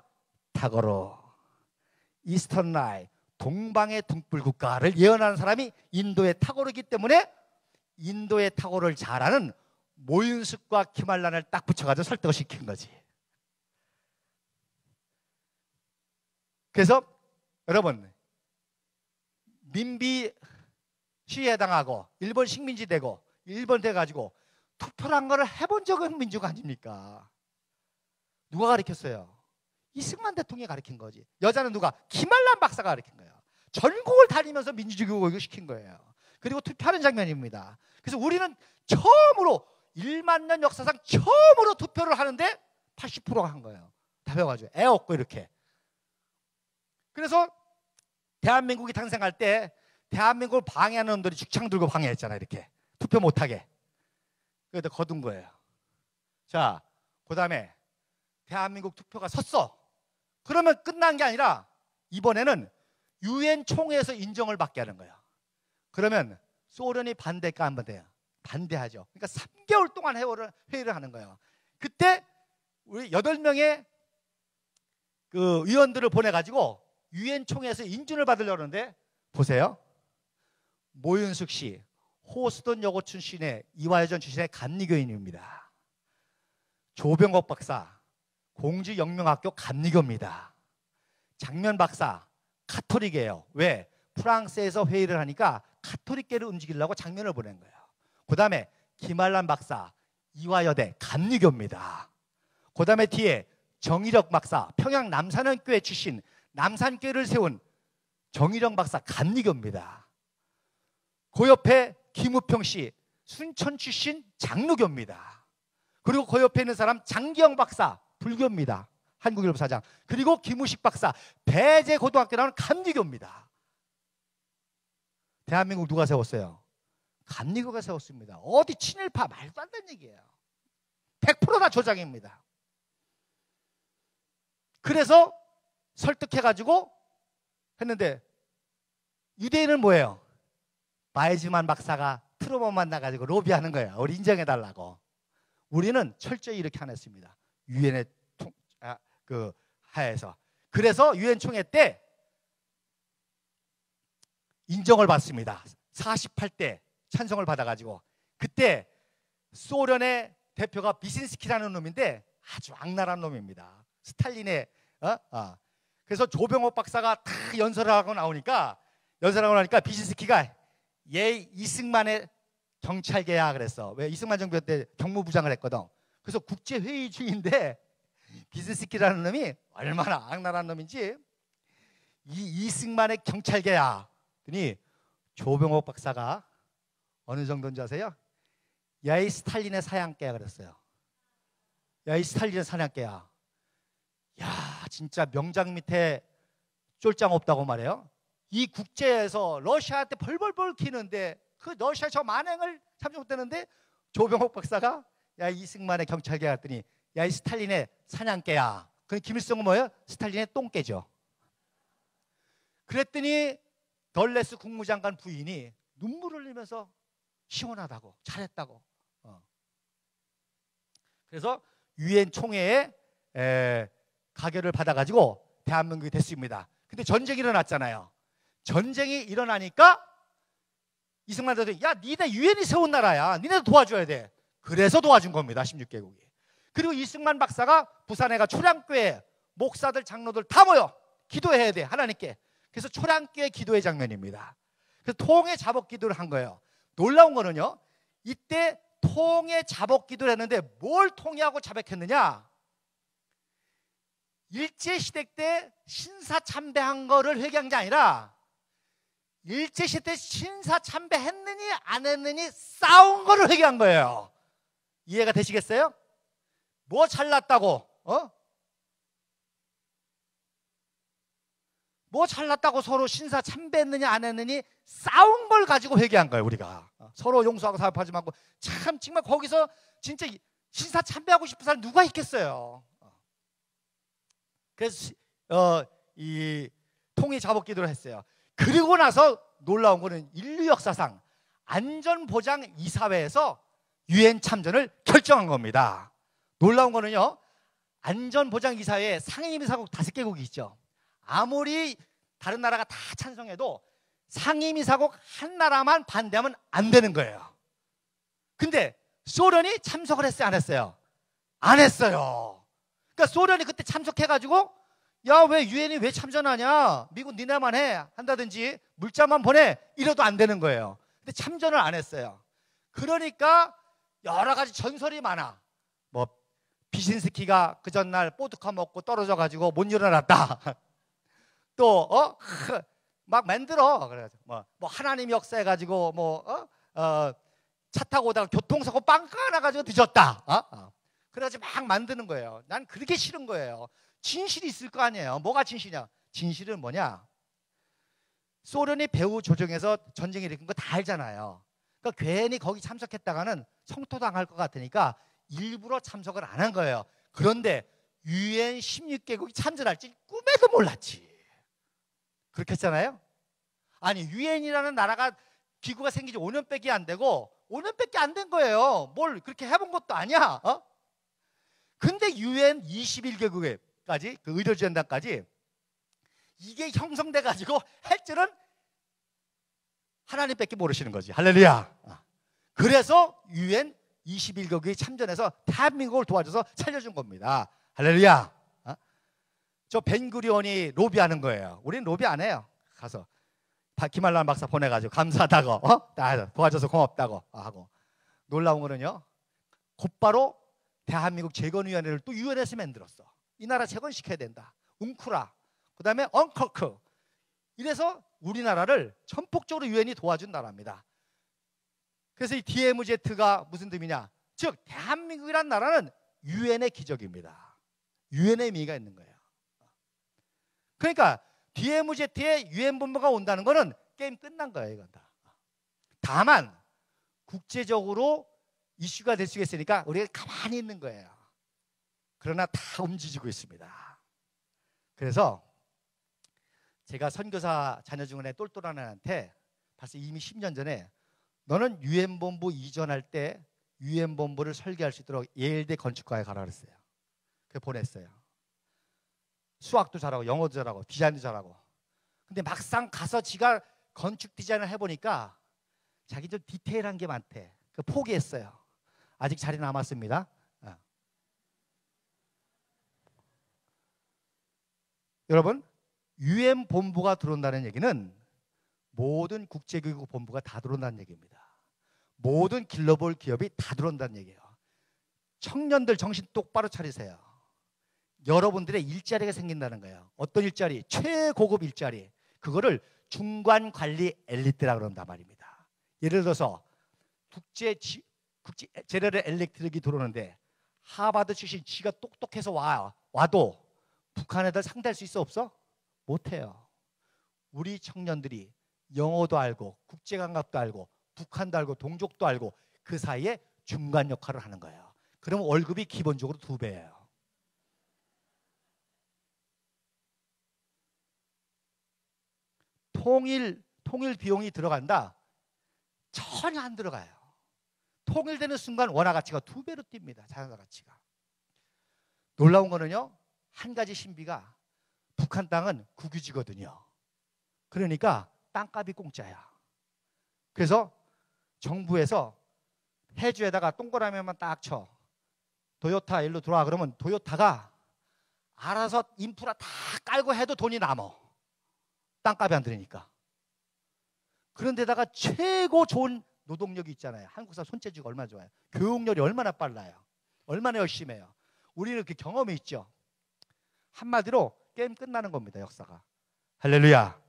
타고르, 이스턴 라이, 동방의 등불 국가를 예언하는 사람이 인도의 타고르이기 때문에 인도의 타고르를 잘 아는 모윤숙과 키말란을 딱 붙여가지고 설득을 시킨 거지. 그래서 여러분, 민비 시위에 당하고 일본 식민지 되고 일본 돼가지고 투표란 거를 해본 적은 민주가 아닙니까? 누가 가르쳤어요? 이승만 대통령이 가르친 거지. 여자는 누가? 김한란 박사가 가르친 거예요. 전국을 다니면서 민주주의 교육을 시킨 거예요. 그리고 투표하는 장면입니다. 그래서 우리는 처음으로 1만 년 역사상 처음으로 투표를 하는데 80%가 한 거예요. 다 배워가지고 애 없고 이렇게. 그래서 대한민국이 탄생할 때 대한민국을 방해하는 놈들이 죽창 들고 방해했잖아요. 이렇게 투표 못하게. 그래서 거둔 거예요. 자, 그 다음에 대한민국 투표가 섰어. 그러면 끝난 게 아니라 이번에는 유엔 총회에서 인정을 받게 하는 거예요. 그러면 소련이 반대할까 안 반대해요? 반대하죠. 그러니까 3개월 동안 회의를 하는 거예요. 그때 우리 8명의 그 위원들을 보내가지고 유엔 총회에서 인준을 받으려고 하는데 보세요. 모윤숙 씨, 호스턴 여고 출신의 이화여전 출신의 감리교인입니다. 조병옥 박사, 공주영명학교 감리교입니다. 장면 박사, 카톨릭이에요. 왜? 프랑스에서 회의를 하니까 카톨릭계를 움직이려고 장면을 보낸 거예요. 그 다음에 김한란 박사, 이화여대 감리교입니다. 그 다음에 뒤에 정일혁 박사, 평양 남산교회 출신 남산교회를 세운 정일영 박사 감리교입니다. 그 옆에 김우평 씨, 순천 출신 장로교입니다. 그리고 그 옆에 있는 사람 장기영 박사, 불교입니다. 한국일보 사장. 그리고 김우식 박사, 배제고등학교 나오는 감리교입니다. 대한민국 누가 세웠어요? 감리교가 세웠습니다. 어디 친일파 말도 안 되는 얘기예요. 100% 다 조작입니다. 그래서 설득해가지고 했는데 유대인은 뭐예요? 바이즈만 박사가 트루먼 만나가지고 로비하는 거예요. 우리 인정해달라고. 우리는 철저히 이렇게 안 했습니다. 유엔의 그 하에서. 그래서 유엔 총회 때 인정을 받습니다. 48대 찬성을 받아가지고. 그때 소련의 대표가 비신스키라는 놈인데 아주 악랄한 놈입니다. 스탈린의 그래서 조병옥 박사가 다 연설을 하고 나오니까 비신스키가 얘 이승만의 경찰계야 그랬어. 왜? 이승만 정부 때 경무부장을 했거든. 그래서 국제회의 중인데 비신스키라는 놈이 얼마나 악랄한 놈인지 이승만의 경찰계야. 그랬더니 조병옥 박사가 어느 정도인지 아세요? 야, 이 스탈린의 사냥개야 그랬어요. 야, 이 스탈린의 사냥개야. 야, 진짜 명장 밑에 쫄짱 없다고 말해요. 이 국제에서 러시아한테 벌벌벌 키는데 그 러시아 저 만행을 참지 못했는데 조병옥 박사가 야, 이승만의 경찰개야 했더니 야, 이 스탈린의 사냥개야. 그 김일성은 뭐예요? 스탈린의 똥개죠. 그랬더니 덜레스 국무장관 부인이 눈물을 흘리면서 시원하다고, 잘했다고. 그래서 유엔 총회에 가결을 받아가지고 대한민국이 됐습니다. 근데 전쟁이 일어났잖아요. 전쟁이 일어나니까 이승만 대통령이 야, 니네 유엔이 세운 나라야. 니네도 도와줘야 돼. 그래서 도와준 겁니다. 16개국이. 그리고 이승만 박사가 부산에 가 초량교회 목사들 장로들 다 모여 기도해야 돼. 하나님께. 그래서 초량교회 기도회 장면입니다. 그래서 통해 자복 기도를 한 거예요. 놀라운 거는요, 이때 통해 자복 기도를 했는데 뭘 통해하고 자백했느냐? 일제시대 때 신사참배한 거를 회개한 게 아니라 일제시대 때 신사참배했느니 안 했느니 싸운 거를 회개한 거예요. 이해가 되시겠어요? 뭐 잘났다고 뭐 잘났다고 서로 신사참배했느냐 안 했느니 싸운 걸 가지고 회개한 거예요. 우리가 서로 용서하고 사업하지 말고. 참 정말 거기서 진짜 신사참배하고 싶은 사람 누가 있겠어요. 그래서 이 통일 자복 기도를 했어요. 그리고 나서 놀라운 거는 인류 역사상 안전보장 이사회에서 유엔 참전을 결정한 겁니다. 놀라운 거는요, 안전보장 이사회에 상임이사국 5개국이 있죠. 아무리 다른 나라가 다 찬성해도 상임이사국 한 나라만 반대하면 안 되는 거예요. 근데 소련이 참석을 했어요, 안 했어요? 안 했어요. 그러니까 소련이 그때 참석해가지고 야, 왜 유엔이 왜 참전하냐? 미국 니네만 해 한다든지 물자만 보내 이래도 안 되는 거예요. 근데 참전을 안 했어요. 그러니까 여러 가지 전설이 많아. 뭐 비신스키가 그 전날 보드카 먹고 떨어져 가지고 못 일어났다. 또 막 만들어. 그래가지고 뭐 하나님 역사해 가지고 차 타고 오다가 교통사고 빵까 나가지고 늦었다. 그래가지고 막 만드는 거예요. 난 그렇게 싫은 거예요. 진실이 있을 거 아니에요. 뭐가 진실이냐? 진실은 뭐냐? 소련이 배후 조정해서 전쟁을 일으킨 거 다 알잖아요. 그러니까 괜히 거기 참석했다가는 성토당할 것 같으니까 일부러 참석을 안 한 거예요. 그런데 유엔 16개국이 참전할지 꿈에도 몰랐지. 그렇게 했잖아요. 아니 유엔이라는 나라가 기구가 생긴 지 5년밖에 안 되고 5년밖에 안 된 거예요. 뭘 그렇게 해본 것도 아니야. 근데 유엔 21개국까지 그 의료지원단까지 이게 형성돼 가지고 할 줄은 하나님밖에 모르시는 거지. 할렐루야. 그래서 유엔 21개국이 참전해서 대한민국을 도와줘서 살려준 겁니다. 할렐루야. 저 벤구리온이 로비하는 거예요. 우리는 로비 안 해요. 가서 김한란 박사 보내가지고 감사하다고 도와줘서 고맙다고 하고. 놀라운 거는요, 곧바로 대한민국 재건위원회를 또 유엔에서 만들었어. 이 나라 재건시켜야 된다. 웅크라, 그 다음에 엉커크. 이래서 우리나라를 전폭적으로 유엔이 도와준 나라입니다. 그래서 이 DMZ가 무슨 뜻이냐? 즉 대한민국이란 나라는 유엔의 기적입니다. 유엔의 의미가 있는 거예요. 그러니까 DMZ에 유엔 본부가 온다는 거는 게임 끝난 거예요. 이건 다. 다만 국제적으로 이슈가 될 수 있으니까 우리가 가만히 있는 거예요. 그러나 다 움직이고 있습니다. 그래서 제가 선교사 자녀 중에 똘똘한 애한테 벌써 이미 10년 전에 너는 유엔 본부 이전할 때 유엔 본부를 설계할 수 있도록 예일대 건축과에 가라 그랬어요. 그래서 보냈어요. 수학도 잘하고 영어도 잘하고 디자인도 잘하고. 근데 막상 가서 지가 건축 디자인을 해보니까 자기 좀 디테일한 게 많대. 그 포기했어요. 아직 자리 남았습니다. 여러분, 유엔 본부가 들어온다는 얘기는 모든 국제기구 본부가 다 들어온다는 얘기입니다. 모든 글로벌 기업이 다 들어온다는 얘기예요. 청년들 정신 똑바로 차리세요. 여러분들의 일자리가 생긴다는 거예요. 어떤 일자리? 최고급 일자리. 그거를 중간 관리 엘리트라고 그런단 말입니다. 예를 들어서 국제 제너럴 엘렉트릭이 들어오는데 하버드 출신 지가 똑똑해서 와도 북한 애들 상대할 수 있어 없어? 못해요. 우리 청년들이 영어도 알고 국제감각도 알고 북한도 알고 동족도 알고 그 사이에 중간 역할을 하는 거예요. 그러면 월급이 기본적으로 2배예요. 통일 비용이 들어간다? 전혀 안 들어가요. 통일되는 순간 원화 가치가 2배로 뜁니다. 자산가 가치가. 놀라운 거는요, 한 가지 신비가 북한 땅은 국유지거든요. 그러니까 땅값이 공짜야. 그래서 정부에서 해주에다가 동그라미만 딱 쳐. 도요타 일로 들어와 그러면 도요타가 알아서 인프라 다 깔고 해도 돈이 남어. 땅값이 안 들으니까. 그런데다가 최고 좋은 노동력이 있잖아요. 한국 사람 손재주가 얼마나 좋아요. 교육열이 얼마나 빨라요. 얼마나 열심히 해요. 우리는 그 경험이 있죠. 한마디로 게임 끝나는 겁니다. 역사가. 할렐루야.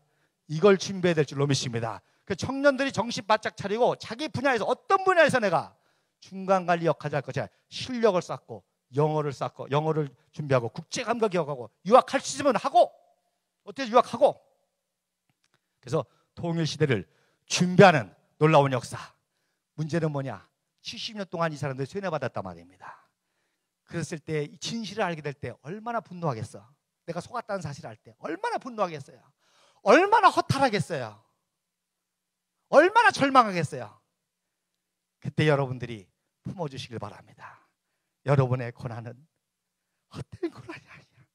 이걸 준비해야 될 줄로 믿습니다. 그 청년들이 정신 바짝 차리고 자기 분야에서 어떤 분야에서 내가 중간관리 역할을 할 것이야. 실력을 쌓고 영어를 쌓고 영어를 준비하고 국제감각 기억하고 유학할 수 있으면 하고 어떻게 유학하고. 그래서 통일시대를 준비하는 놀라운 역사. 문제는 뭐냐? 70년 동안 이 사람들이 세뇌받았단 말입니다. 그랬을 때 진실을 알게 될 때 얼마나 분노하겠어. 내가 속았다는 사실을 알 때 얼마나 분노하겠어요. 얼마나 허탈하겠어요. 얼마나 절망하겠어요. 그때 여러분들이 품어주시길 바랍니다. 여러분의 고난은 헛된 고난이 아니야.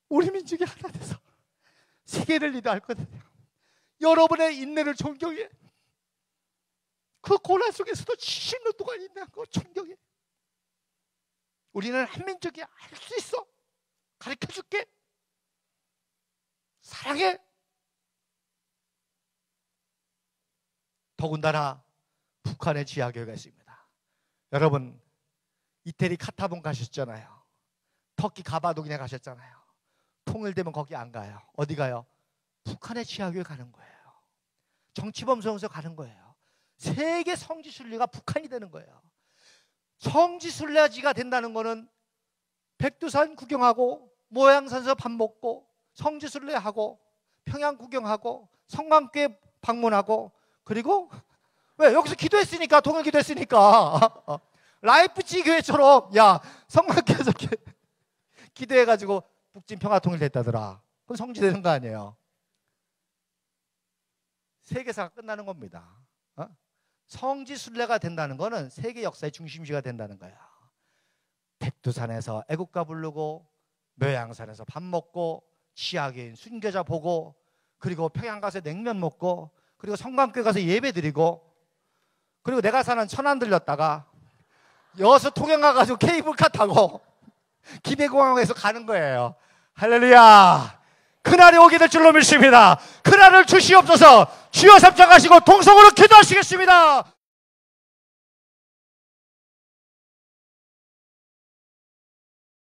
우리 민족이 하나 돼서 세계를 리드할 거거든요. 여러분의 인내를 존경해. 그 고난 속에서도 70년 동안 인내한 거 존경해. 우리는 한 민족이 할 수 있어. 가르쳐줄게. 사랑해. 더군다나 북한에 지하교회가 있습니다. 여러분 이태리 카타본 가셨잖아요. 터키 가바도기네 가셨잖아요. 통일되면 거기 안 가요. 어디 가요? 북한의 지하교회 가는 거예요. 정치범송에서 가는 거예요. 세계 성지순례가 북한이 되는 거예요. 성지순례지가 된다는 거는 백두산 구경하고 모양산에서 밥 먹고 성지순례하고 평양 구경하고 성광교회 방문하고 그리고 왜 여기서 기도했으니까 통일 기도했으니까 라이프치 교회처럼 야 성광교회에서 기도해가지고 북진 평화통일 됐다더라. 그건 성지되는 거 아니에요. 세계사가 끝나는 겁니다. 성지순례가 된다는 거는 세계 역사의 중심지가 된다는 거예요. 백두산에서 애국가 부르고 묘양산에서 밥 먹고 치아교인 순교자 보고 그리고 평양 가서 냉면 먹고 그리고 성광교회 가서 예배 드리고 그리고 내가 사는 천안 들렸다가 여수 통영 가가지고 케이블카 타고 김해공항에서 가는 거예요. 할렐루야. 그날이 오게 될 줄로 믿습니다. 그날을 주시옵소서. 주여 삼창하시고 동성으로 기도하시겠습니다.